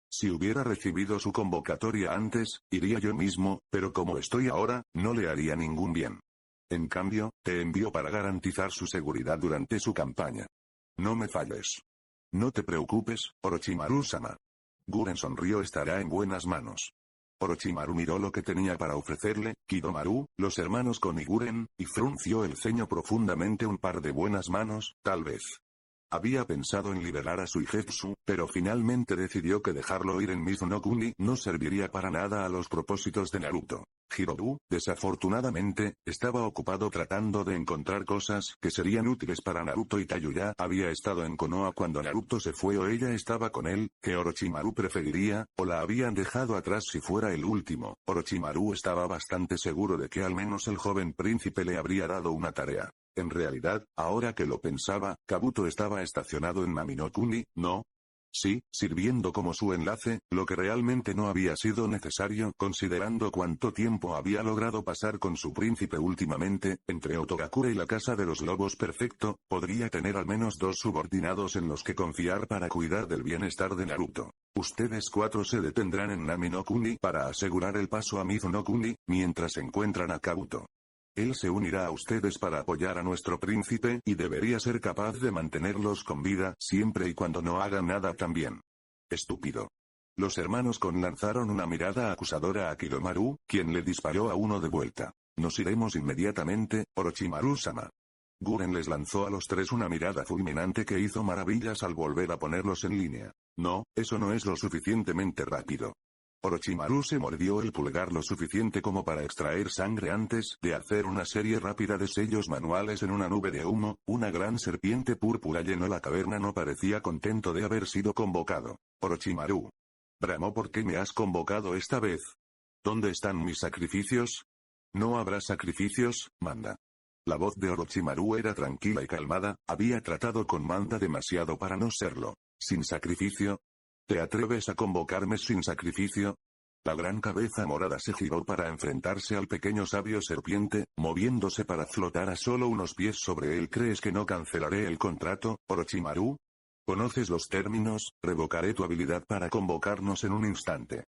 Si hubiera recibido su convocatoria antes, iría yo mismo, pero como estoy ahora, no le haría ningún bien. En cambio, te envío para garantizar su seguridad durante su campaña. No me falles. No te preocupes, Orochimaru-sama. Guren sonrió. Estará en buenas manos. Orochimaru miró lo que tenía para ofrecerle. Kidomaru, los hermanos Kon y Guren, y frunció el ceño profundamente. Un par de buenas manos, tal vez. Había pensado en liberar a Suigetsu, pero finalmente decidió que dejarlo ir en Mizu no Kuni no serviría para nada a los propósitos de Naruto. Hirobu, desafortunadamente, estaba ocupado tratando de encontrar cosas que serían útiles para Naruto, y Tayuya había estado en Konoha cuando Naruto se fue, o ella estaba con él, que Orochimaru preferiría, o la habían dejado atrás si fuera el último. Orochimaru estaba bastante seguro de que al menos el joven príncipe le habría dado una tarea. En realidad, ahora que lo pensaba, Kabuto estaba estacionado en Nami no Kuni, ¿no? Sí, sirviendo como su enlace, lo que realmente no había sido necesario considerando cuánto tiempo había logrado pasar con su príncipe últimamente. Entre Otogakure y la Casa de los Lobos Perfecto, podría tener al menos dos subordinados en los que confiar para cuidar del bienestar de Naruto. Ustedes cuatro se detendrán en Nami no Kuni para asegurar el paso a Mizu no Kuni, mientras encuentran a Kabuto. Él se unirá a ustedes para apoyar a nuestro príncipe, y debería ser capaz de mantenerlos con vida, siempre y cuando no hagan nada también. Estúpido. Los hermanos Kon lanzaron una mirada acusadora a Kidomaru, quien le disparó a uno de vuelta. Nos iremos inmediatamente, Orochimaru-sama. Guren les lanzó a los tres una mirada fulminante que hizo maravillas al volver a ponerlos en línea. No, eso no es lo suficientemente rápido. Orochimaru se mordió el pulgar lo suficiente como para extraer sangre antes de hacer una serie rápida de sellos manuales en una nube de humo. Una gran serpiente púrpura llenó la caverna. No parecía contento de haber sido convocado. Orochimaru. Bramó. ¿Por qué me has convocado esta vez? ¿Dónde están mis sacrificios? No habrá sacrificios, Manda. La voz de Orochimaru era tranquila y calmada. Había tratado con Manda demasiado para no serlo. ¿Sin sacrificio? ¿Te atreves a convocarme sin sacrificio? La gran cabeza morada se giró para enfrentarse al pequeño sabio serpiente, moviéndose para flotar a solo unos pies sobre él. ¿Crees que no cancelaré el contrato, Orochimaru? ¿Conoces los términos? Revocaré tu habilidad para convocarnos en un instante.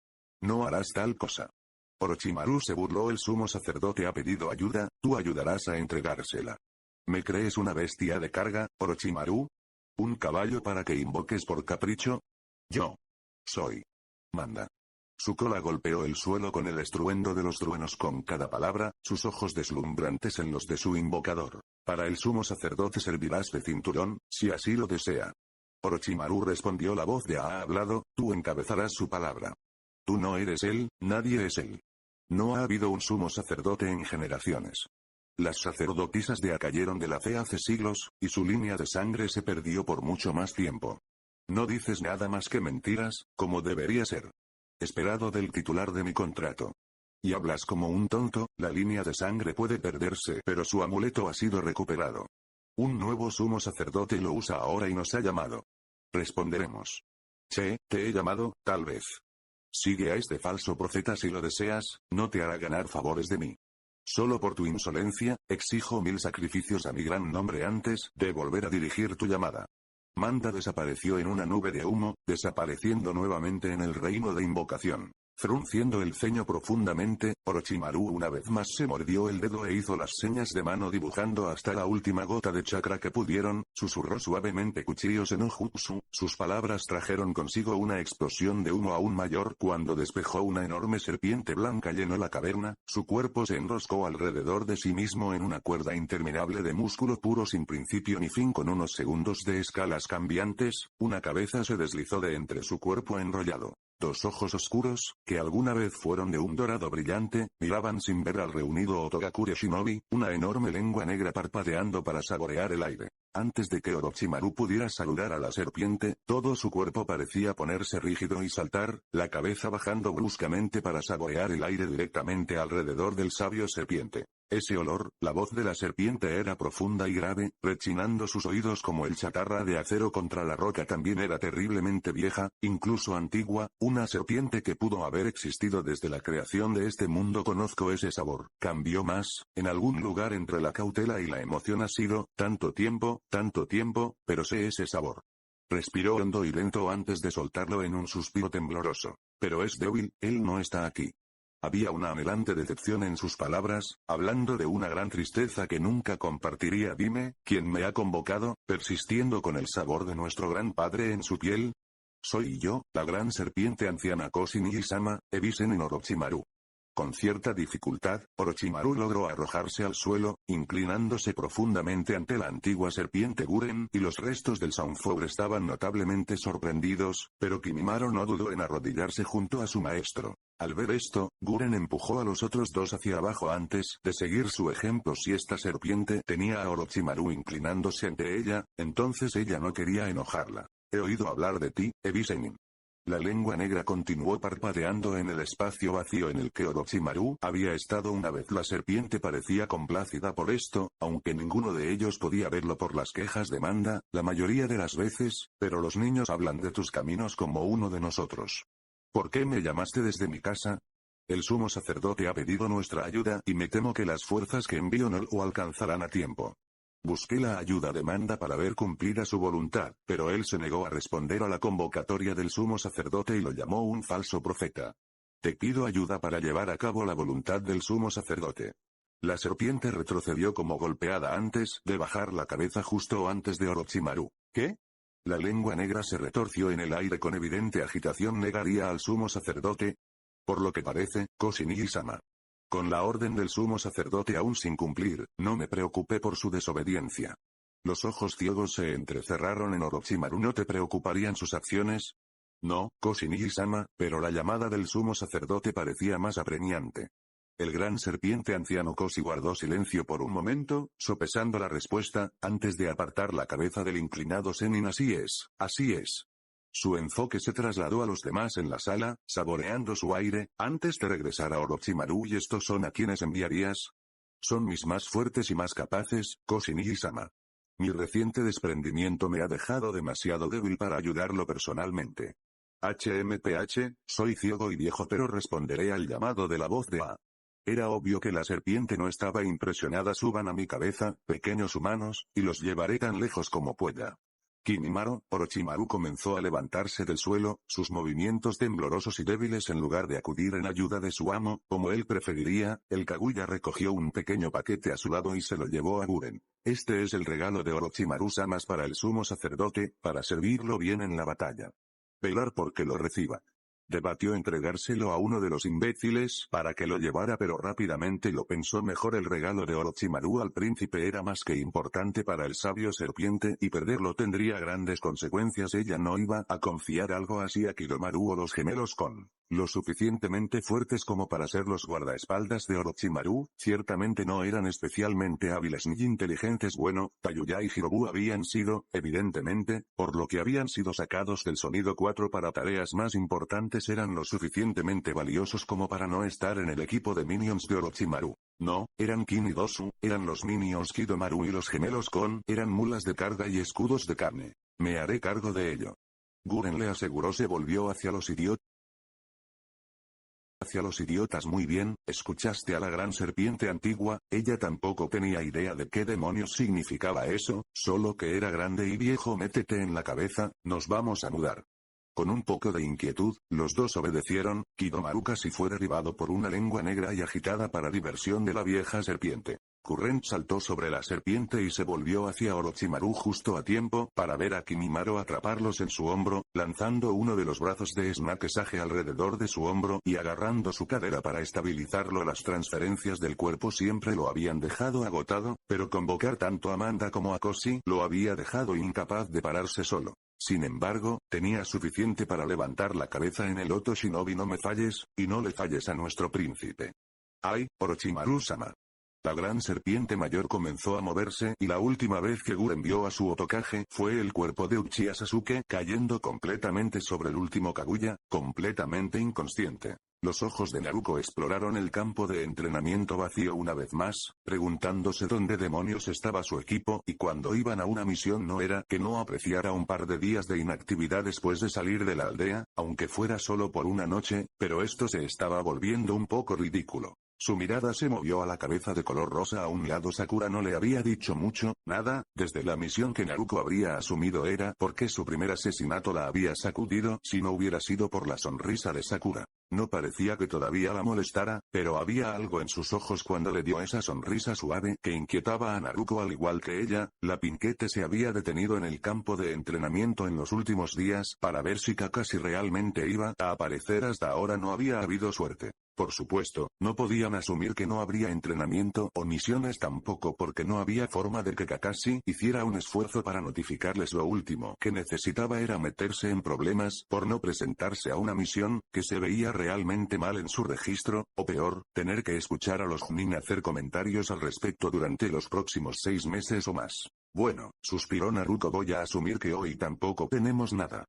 No harás tal cosa. Orochimaru se burló. El sumo sacerdote ha pedido ayuda, tú ayudarás a entregársela. ¿Me crees una bestia de carga, Orochimaru? ¿Un caballo para que invoques por capricho? Yo soy Manda. Su cola golpeó el suelo con el estruendo de los truenos con cada palabra, sus ojos deslumbrantes en los de su invocador. Para el sumo sacerdote servirás de cinturón, si así lo desea. Orochimaru respondió. La voz de Ha ha hablado, tú encabezarás su palabra. Tú no eres él, nadie es él. No ha habido un sumo sacerdote en generaciones. Las sacerdotisas de A cayeron de la fe hace siglos, y su línea de sangre se perdió por mucho más tiempo. No dices nada más que mentiras, como debería ser esperado del titular de mi contrato. Y hablas como un tonto. La línea de sangre puede perderse, pero su amuleto ha sido recuperado. Un nuevo sumo sacerdote lo usa ahora y nos ha llamado. Responderemos. Che, te he llamado, tal vez. Sigue a este falso profeta si lo deseas, no te hará ganar favores de mí. Solo por tu insolencia, exijo 1000 sacrificios a mi gran nombre antes de volver a dirigir tu llamada. Manda desapareció en una nube de humo, desapareciendo nuevamente en el reino de invocación. Frunciendo el ceño profundamente, Orochimaru una vez más se mordió el dedo e hizo las señas de mano dibujando hasta la última gota de chakra que pudieron. Susurró suavemente Kuchiyose no Jutsu. Sus palabras trajeron consigo una explosión de humo aún mayor. Cuando despejó, una enorme serpiente blanca llenó la caverna. Su cuerpo se enroscó alrededor de sí mismo en una cuerda interminable de músculo puro sin principio ni fin. Con unos segundos de escalas cambiantes, una cabeza se deslizó de entre su cuerpo enrollado. Dos ojos oscuros, que alguna vez fueron de un dorado brillante, miraban sin ver al reunido Otogakure Shinobi, una enorme lengua negra parpadeando para saborear el aire. Antes de que Orochimaru pudiera saludar a la serpiente, todo su cuerpo parecía ponerse rígido y saltar, la cabeza bajando bruscamente para saborear el aire directamente alrededor del sabio serpiente. Ese olor, la voz de la serpiente era profunda y grave, rechinando sus oídos como el chatarra de acero contra la roca también era terriblemente vieja, incluso antigua, una serpiente que pudo haber existido desde la creación de este mundo. Conozco ese sabor. Cambió más, en algún lugar entre la cautela y la emoción ha sido, tanto tiempo, pero sé ese sabor. Respiró hondo y lento antes de soltarlo en un suspiro tembloroso. Pero es débil, él no está aquí. Había una anhelante decepción en sus palabras, hablando de una gran tristeza que nunca compartiría. Dime, ¿quién me ha convocado, persistiendo con el sabor de nuestro gran padre en su piel? Soy yo, la gran serpiente anciana Koshi Niji-sama, Ebisen en Orochimaru. Con cierta dificultad, Orochimaru logró arrojarse al suelo, inclinándose profundamente ante la antigua serpiente Guren, y los restos del Soundflower estaban notablemente sorprendidos, pero Kimimaro no dudó en arrodillarse junto a su maestro. Al ver esto, Guren empujó a los otros dos hacia abajo antes de seguir su ejemplo. Si esta serpiente tenía a Orochimaru inclinándose ante ella, entonces ella no quería enojarla. He oído hablar de ti, Ebisen. La lengua negra continuó parpadeando en el espacio vacío en el que Orochimaru había estado una vez. La serpiente parecía complacida por esto, aunque ninguno de ellos podía verlo por las quejas de Manda, la mayoría de las veces, pero los niños hablan de tus caminos como uno de nosotros. ¿Por qué me llamaste desde mi casa? El sumo sacerdote ha pedido nuestra ayuda y me temo que las fuerzas que envío no lo alcanzarán a tiempo. Busqué la ayuda de Manda para ver cumplida su voluntad, pero él se negó a responder a la convocatoria del sumo sacerdote y lo llamó un falso profeta. Te pido ayuda para llevar a cabo la voluntad del sumo sacerdote. La serpiente retrocedió como golpeada antes de bajar la cabeza justo antes de Orochimaru. ¿Qué? La lengua negra se retorció en el aire con evidente agitación. ¿Negaría al sumo sacerdote? Por lo que parece, Koshi Niji-sama. Con la orden del sumo sacerdote aún sin cumplir, no me preocupé por su desobediencia. Los ojos ciegos se entrecerraron en Orochimaru. ¿No te preocuparían sus acciones? No, Koshi Niji-sama, pero la llamada del sumo sacerdote parecía más apremiante. El gran serpiente anciano Koshi guardó silencio por un momento, sopesando la respuesta, antes de apartar la cabeza del inclinado Zenin. Así es, así es. Su enfoque se trasladó a los demás en la sala, saboreando su aire, antes de regresar a Orochimaru. ¿Y estos son a quienes enviarías? Son mis más fuertes y más capaces, Koshi Niji-sama. Mi reciente desprendimiento me ha dejado demasiado débil para ayudarlo personalmente. HMPH, soy ciego y viejo, pero responderé al llamado de la voz de A. Era obvio que la serpiente no estaba impresionada. Suban a mi cabeza, pequeños humanos, y los llevaré tan lejos como pueda. Kimimaro, Orochimaru comenzó a levantarse del suelo, sus movimientos temblorosos y débiles. En lugar de acudir en ayuda de su amo, como él preferiría, el Kaguya recogió un pequeño paquete a su lado y se lo llevó a Guren. Este es el regalo de Orochimaru-sama para el sumo sacerdote, para servirlo bien en la batalla. Velar porque lo reciba. Debatió entregárselo a uno de los imbéciles para que lo llevara, pero rápidamente lo pensó mejor. El regalo de Orochimaru al príncipe era más que importante para el sabio serpiente, y perderlo tendría grandes consecuencias. Ella no iba a confiar algo así a Kidomaru o los gemelos Kon. Lo suficientemente fuertes como para ser los guardaespaldas de Orochimaru, ciertamente no eran especialmente hábiles ni inteligentes. Bueno, Tayuya y Hirobu habían sido, evidentemente, por lo que habían sido sacados del sonido 4 para tareas más importantes. Eran lo suficientemente valiosos como para no estar en el equipo de minions de Orochimaru. No, eran Kin y Dosu, eran los minions Kidomaru, y los gemelos Kon eran mulas de carga y escudos de carne. Me haré cargo de ello. Guren le aseguró. Se volvió hacia los idiotas. Muy bien, escuchaste a la gran serpiente antigua. Ella tampoco tenía idea de qué demonios significaba eso, solo que era grande y viejo. Métete en la cabeza, nos vamos a mudar. Con un poco de inquietud, los dos obedecieron. Kidomaru casi fue derribado por una lengua negra y agitada para diversión de la vieja serpiente. Kurren saltó sobre la serpiente y se volvió hacia Orochimaru justo a tiempo para ver a Kimimaro atraparlos en su hombro, lanzando uno de los brazos de Snake Sage alrededor de su hombro y agarrando su cadera para estabilizarlo. Las transferencias del cuerpo siempre lo habían dejado agotado, pero convocar tanto a Manda como a Koshi lo había dejado incapaz de pararse solo. Sin embargo, tenía suficiente para levantar la cabeza en el Oto Shinobi. No me falles, y no le falles a nuestro príncipe. ¡Ay, Orochimaru-sama! La gran serpiente mayor comenzó a moverse y la última vez que Guren vio a su Otokage fue el cuerpo de Uchiha Sasuke cayendo completamente sobre el último Kaguya, completamente inconsciente. Los ojos de Naruto exploraron el campo de entrenamiento vacío una vez más, preguntándose dónde demonios estaba su equipo y cuando iban a una misión no era que no apreciara un par de días de inactividad después de salir de la aldea, aunque fuera solo por una noche, pero esto se estaba volviendo un poco ridículo. Su mirada se movió a la cabeza de color rosa a un lado. Sakura no le había dicho mucho, nada, desde la misión que Naruto habría asumido era porque su primer asesinato la había sacudido si no hubiera sido por la sonrisa de Sakura. No parecía que todavía la molestara, pero había algo en sus ojos cuando le dio esa sonrisa suave que inquietaba a Naruto al igual que ella. La Pinquete se había detenido en el campo de entrenamiento en los últimos días para ver si Kakashi realmente iba a aparecer. Hasta ahora no había habido suerte. Por supuesto, no podían asumir que no habría entrenamiento o misiones tampoco porque no había forma de que Kakashi hiciera un esfuerzo para notificarles. Lo último que necesitaba era meterse en problemas por no presentarse a una misión que se veía realmente mal en su registro, o peor, tener que escuchar a los Chunin hacer comentarios al respecto durante los próximos 6 meses o más. Bueno, suspiró Naruto, voy a asumir que hoy tampoco tenemos nada.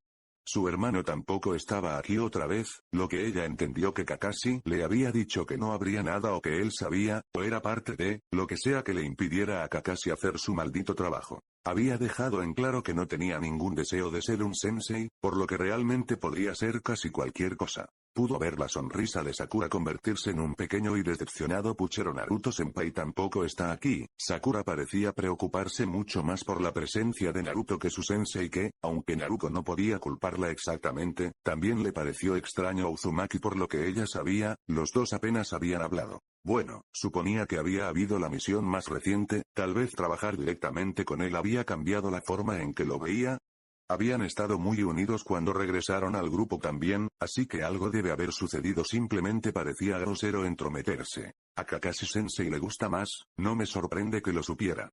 Su hermano tampoco estaba aquí otra vez, lo que ella entendió que Kakashi le había dicho que no habría nada o que él sabía, o era parte de, lo que sea que le impidiera a Kakashi hacer su maldito trabajo. Había dejado en claro que no tenía ningún deseo de ser un sensei, por lo que realmente podría ser casi cualquier cosa. Pudo ver la sonrisa de Sakura convertirse en un pequeño y decepcionado puchero. Naruto-senpai tampoco está aquí. Sakura parecía preocuparse mucho más por la presencia de Naruto que su sensei que, aunque Naruto no podía culparla exactamente, también le pareció extraño a Uzumaki por lo que ella sabía, los dos apenas habían hablado. Bueno, suponía que había habido la misión más reciente, tal vez trabajar directamente con él había cambiado la forma en que lo veía. Habían estado muy unidos cuando regresaron al grupo también, así que algo debe haber sucedido. Simplemente parecía grosero entrometerse. A Kakashi-sensei le gusta más, no me sorprende que lo supiera.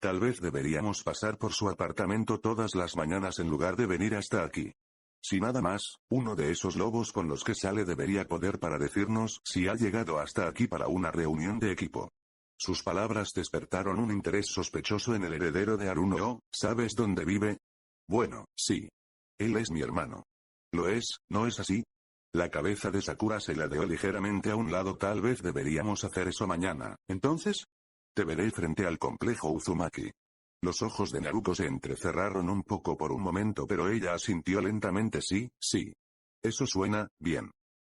Tal vez deberíamos pasar por su apartamento todas las mañanas en lugar de venir hasta aquí. Si nada más, uno de esos lobos con los que sale debería poder para decirnos si ha llegado hasta aquí para una reunión de equipo. Sus palabras despertaron un interés sospechoso en el heredero de Haruno. ¿Sabes dónde vive? Bueno, sí. Él es mi hermano. Lo es, ¿no es así? La cabeza de Sakura se ladeó ligeramente a un lado. Tal vez deberíamos hacer eso mañana. Entonces, te veré frente al complejo Uzumaki. Los ojos de Naruto se entrecerraron un poco por un momento, pero ella asintió lentamente. Sí, sí. Eso suena bien.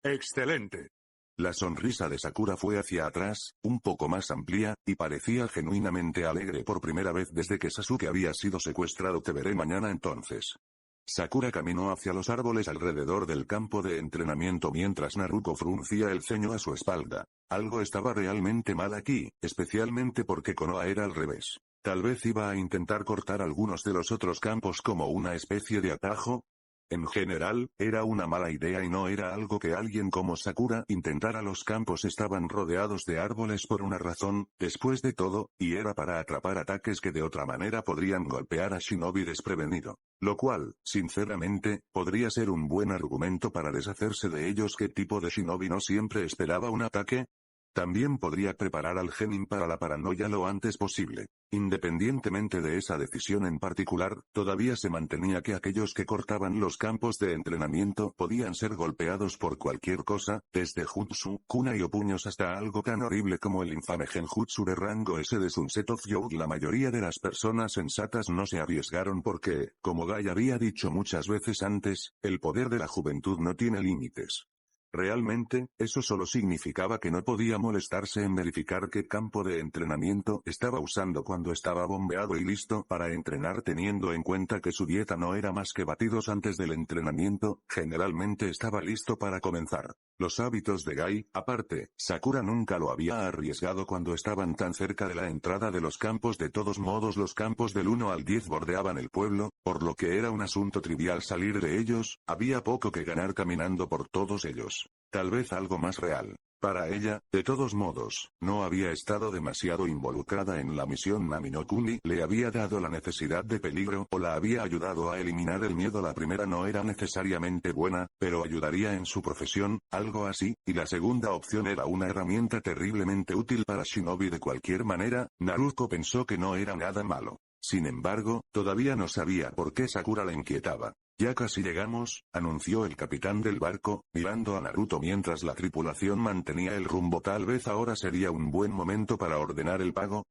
Excelente. La sonrisa de Sakura fue hacia atrás, un poco más amplia, y parecía genuinamente alegre por primera vez desde que Sasuke había sido secuestrado. Te veré mañana entonces. Sakura caminó hacia los árboles alrededor del campo de entrenamiento mientras Naruto fruncía el ceño a su espalda. Algo estaba realmente mal aquí, especialmente porque Konoha era al revés. Tal vez iba a intentar cortar algunos de los otros campos como una especie de atajo. En general, era una mala idea y no era algo que alguien como Sakura intentara. Los campos estaban rodeados de árboles por una razón, después de todo, y era para atrapar ataques que de otra manera podrían golpear a Shinobi desprevenido. Lo cual, sinceramente, podría ser un buen argumento para deshacerse de ellos. ¿Qué tipo de Shinobi no siempre esperaba un ataque? También podría preparar al genin para la paranoia lo antes posible. Independientemente de esa decisión en particular, todavía se mantenía que aquellos que cortaban los campos de entrenamiento podían ser golpeados por cualquier cosa, desde jutsu, kunai o puños hasta algo tan horrible como el infame genjutsu de rango S de Sunset of Youth. La mayoría de las personas sensatas no se arriesgaron porque, como Gai había dicho muchas veces antes, el poder de la juventud no tiene límites. Realmente, eso solo significaba que no podía molestarse en verificar qué campo de entrenamiento estaba usando cuando estaba bombeado y listo para entrenar, teniendo en cuenta que su dieta no era más que batidos antes del entrenamiento. Generalmente estaba listo para comenzar. Los hábitos de Gai, aparte, Sakura nunca lo había arriesgado cuando estaban tan cerca de la entrada de los campos. De todos modos, los campos del 1 al 10 bordeaban el pueblo, por lo que era un asunto trivial salir de ellos. Había poco que ganar caminando por todos ellos. Tal vez algo más real. Para ella, de todos modos, no había estado demasiado involucrada en la misión Nami no Kuni, le había dado la necesidad de peligro o la había ayudado a eliminar el miedo. La primera no era necesariamente buena, pero ayudaría en su profesión, algo así, y la segunda opción era una herramienta terriblemente útil para Shinobi. De cualquier manera, Naruto pensó que no era nada malo. Sin embargo, todavía no sabía por qué Sakura la inquietaba. Ya casi llegamos, anunció el capitán del barco, mirando a Naruto mientras la tripulación mantenía el rumbo. Tal vez ahora sería un buen momento para ordenar el pago.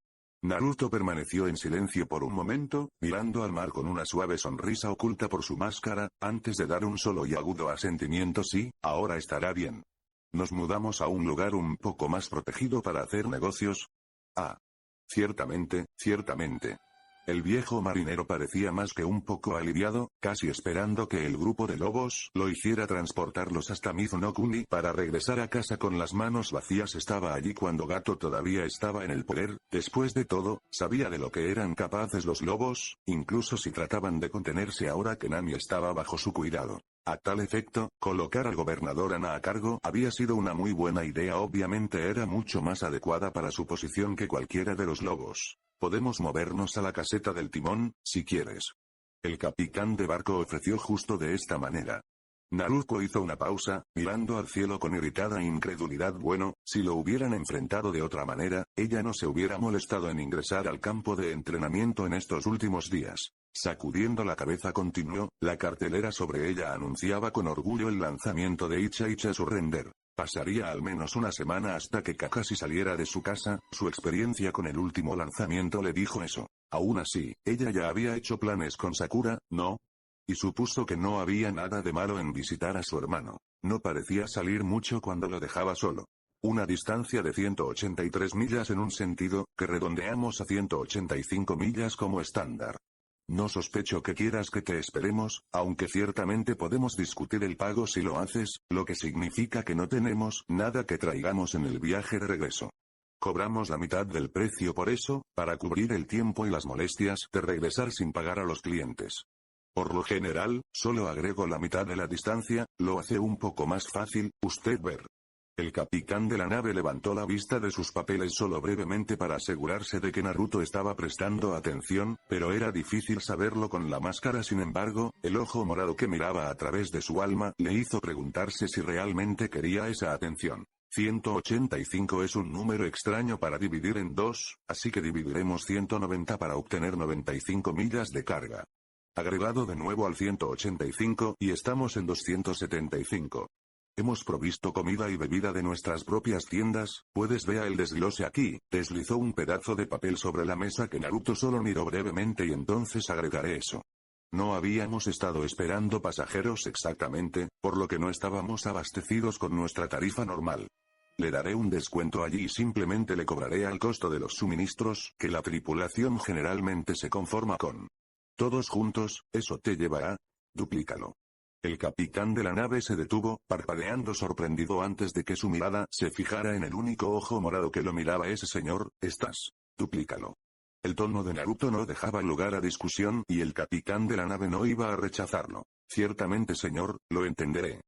Naruto permaneció en silencio por un momento, mirando al mar con una suave sonrisa oculta por su máscara, antes de dar un solo y agudo asentimiento. Sí, ahora estará bien. ¿Nos mudamos a un lugar un poco más protegido para hacer negocios? Ah. Ciertamente, ciertamente. El viejo marinero parecía más que un poco aliviado, casi esperando que el grupo de lobos lo hiciera transportarlos hasta Mizuno-kuni para regresar a casa con las manos vacías. Estaba allí cuando Gato todavía estaba en el poder. Después de todo, sabía de lo que eran capaces los lobos, incluso si trataban de contenerse ahora que Nami estaba bajo su cuidado. A tal efecto, colocar al gobernador Ana a cargo había sido una muy buena idea. Obviamente era mucho más adecuada para su posición que cualquiera de los lobos. Podemos movernos a la caseta del timón, si quieres. El capitán de barco ofreció justo de esta manera. Naruto hizo una pausa, mirando al cielo con irritada incredulidad. Bueno, si lo hubieran enfrentado de otra manera, ella no se hubiera molestado en ingresar al campo de entrenamiento en estos últimos días. Sacudiendo la cabeza continuó, la cartelera sobre ella anunciaba con orgullo el lanzamiento de Icha Surrender. Pasaría al menos una semana hasta que Kakashi saliera de su casa. Su experiencia con el último lanzamiento le dijo eso. Aún así, ella ya había hecho planes con Sakura, ¿no? Y supuso que no había nada de malo en visitar a su hermano. No parecía salir mucho cuando lo dejaba solo. Una distancia de 183 millas en un sentido, que redondeamos a 185 millas como estándar. No sospecho que quieras que te esperemos, aunque ciertamente podemos discutir el pago si lo haces, lo que significa que no tenemos nada que traigamos en el viaje de regreso. Cobramos la mitad del precio por eso, para cubrir el tiempo y las molestias de regresar sin pagar a los clientes. Por lo general, solo agrego la mitad de la distancia, lo hace un poco más fácil, usted ver. El capitán de la nave levantó la vista de sus papeles solo brevemente para asegurarse de que Naruto estaba prestando atención, pero era difícil saberlo con la máscara. Sin embargo, el ojo morado que miraba a través de su alma le hizo preguntarse si realmente quería esa atención. 185 es un número extraño para dividir en dos, así que dividiremos 190 para obtener 95 millas de carga. Agregado de nuevo al 185 y estamos en 275. Hemos provisto comida y bebida de nuestras propias tiendas, puedes ver el desglose aquí. Deslizó un pedazo de papel sobre la mesa que Naruto solo miró brevemente y entonces agregaré eso. No habíamos estado esperando pasajeros exactamente, por lo que no estábamos abastecidos con nuestra tarifa normal. Le daré un descuento allí y simplemente le cobraré al costo de los suministros que la tripulación generalmente se conforma con. Todos juntos, eso te llevará. Duplícalo. El capitán de la nave se detuvo, parpadeando sorprendido antes de que su mirada se fijara en el único ojo morado que lo miraba. Ese señor, estás. Duplícalo. El tono de Naruto no dejaba lugar a discusión y el capitán de la nave no iba a rechazarlo. Ciertamente señor, lo entenderé.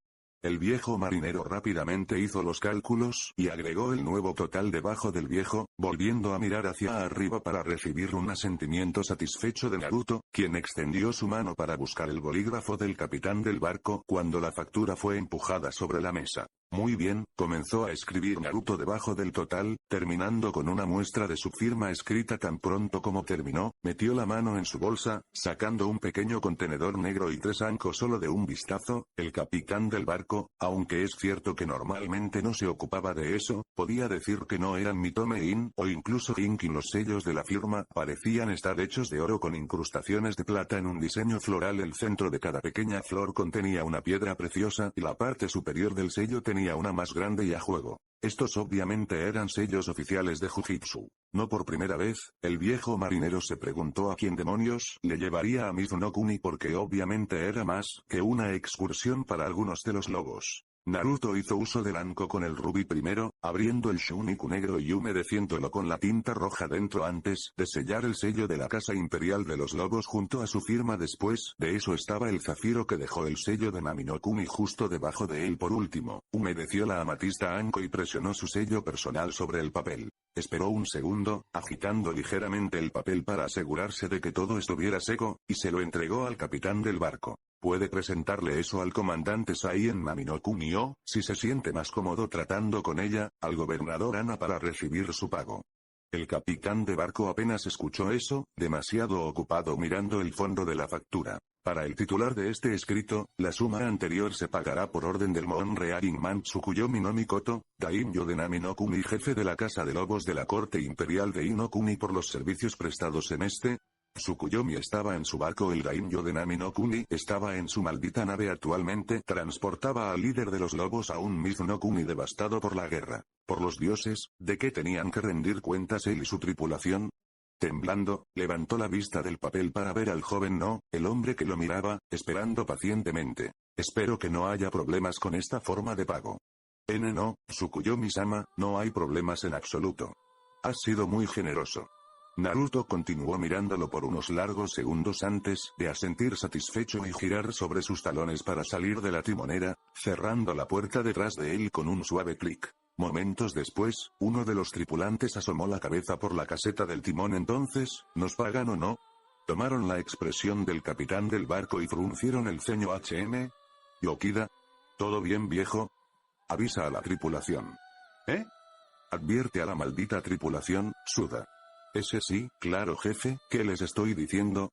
El viejo marinero rápidamente hizo los cálculos y agregó el nuevo total debajo del viejo, volviendo a mirar hacia arriba para recibir un asentimiento satisfecho de Naruto, quien extendió su mano para buscar el bolígrafo del capitán del barco cuando la factura fue empujada sobre la mesa. Muy bien, comenzó a escribir Naruto debajo del total, terminando con una muestra de su firma escrita. Tan pronto como terminó, metió la mano en su bolsa, sacando un pequeño contenedor negro y 3 ancos. Solo de un vistazo, el capitán del barco, aunque es cierto que normalmente no se ocupaba de eso, podía decir que no eran Mitome-in o incluso Inkin. Los sellos de la firma parecían estar hechos de oro con incrustaciones de plata en un diseño floral. El centro de cada pequeña flor contenía una piedra preciosa y la parte superior del sello tenía una más grande y a juego. Estos obviamente eran sellos oficiales de Jujutsu. No por primera vez, el viejo marinero se preguntó a quién demonios le llevaría a Mizuno-kuni porque obviamente era más que una excursión para algunos de los lobos. Naruto hizo uso del Anko con el rubí primero, abriendo el Shuniku negro y humedeciéndolo con la tinta roja dentro antes de sellar el sello de la Casa Imperial de los Lobos junto a su firma. Después de eso estaba el zafiro que dejó el sello de Nami no Kuni justo debajo de él. Por último, humedeció la amatista Anko y presionó su sello personal sobre el papel. Esperó un segundo, agitando ligeramente el papel para asegurarse de que todo estuviera seco, y se lo entregó al capitán del barco. Puede presentarle eso al comandante Sai en Nami no Kuni o, si se siente más cómodo tratando con ella, al gobernador Ana para recibir su pago. El capitán de barco apenas escuchó eso, demasiado ocupado mirando el fondo de la factura. Para el titular de este escrito, la suma anterior se pagará por orden del Mon Rearing Man Tsukuyomi no Mikoto, Daimyo de Nami no Kuni, jefe de la Casa de Lobos de la Corte Imperial de Inokuni, por los servicios prestados en este. Tsukuyomi estaba en su barco, el Daimyo de Nami no Kuni estaba en su maldita nave. Actualmente transportaba al líder de los lobos a un Mizu no Kuni devastado por la guerra. Por los dioses, ¿de qué tenían que rendir cuentas él y su tripulación? Temblando, levantó la vista del papel para ver al joven el hombre que lo miraba, esperando pacientemente. Espero que no haya problemas con esta forma de pago. No, Tsukuyomi-sama, no hay problemas en absoluto. Has sido muy generoso. Naruto continuó mirándolo por unos largos segundos antes de asentir satisfecho y girar sobre sus talones para salir de la timonera, cerrando la puerta detrás de él con un suave clic. Momentos después, uno de los tripulantes asomó la cabeza por la caseta del timón. Entonces, ¿nos pagan o no? Tomaron la expresión del capitán del barco y fruncieron el ceño. Yokida. ¿Todo bien, viejo? Avisa a la tripulación. Advierte a la maldita tripulación, Suda. Ese sí, claro jefe, ¿qué les estoy diciendo?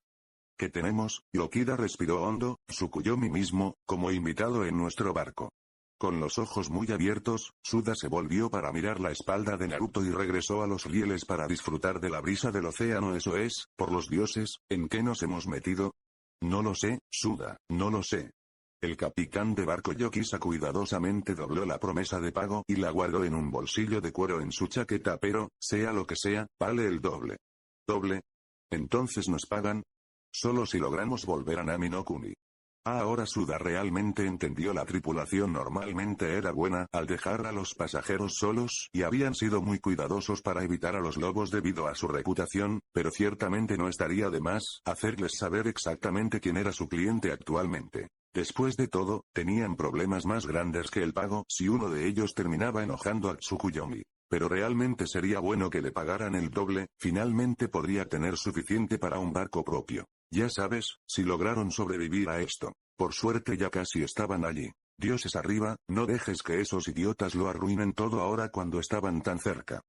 ¿Qué tenemos? Yokida respiró hondo, Tsukuyomi mismo, como invitado en nuestro barco. Con los ojos muy abiertos, Suda se volvió para mirar la espalda de Naruto y regresó a los rieles para disfrutar de la brisa del océano. Eso es, por los dioses, ¿en qué nos hemos metido? No lo sé, Suda, no lo sé. El capitán de barco Yokisa cuidadosamente dobló la promesa de pago y la guardó en un bolsillo de cuero en su chaqueta. Pero, sea lo que sea, vale el doble. ¿Doble? ¿Entonces nos pagan? Solo si logramos volver a Nami no Kuni. Ahora Suda realmente entendió. La tripulación normalmente era buena al dejar a los pasajeros solos y habían sido muy cuidadosos para evitar a los lobos debido a su reputación, pero ciertamente no estaría de más hacerles saber exactamente quién era su cliente actualmente. Después de todo, tenían problemas más grandes que el pago si uno de ellos terminaba enojando a Tsukuyomi. Pero realmente sería bueno que le pagaran el doble, finalmente podría tener suficiente para un barco propio. Ya sabes, si lograron sobrevivir a esto. Por suerte ya casi estaban allí. Dioses arriba, no dejes que esos idiotas lo arruinen todo ahora cuando estaban tan cerca.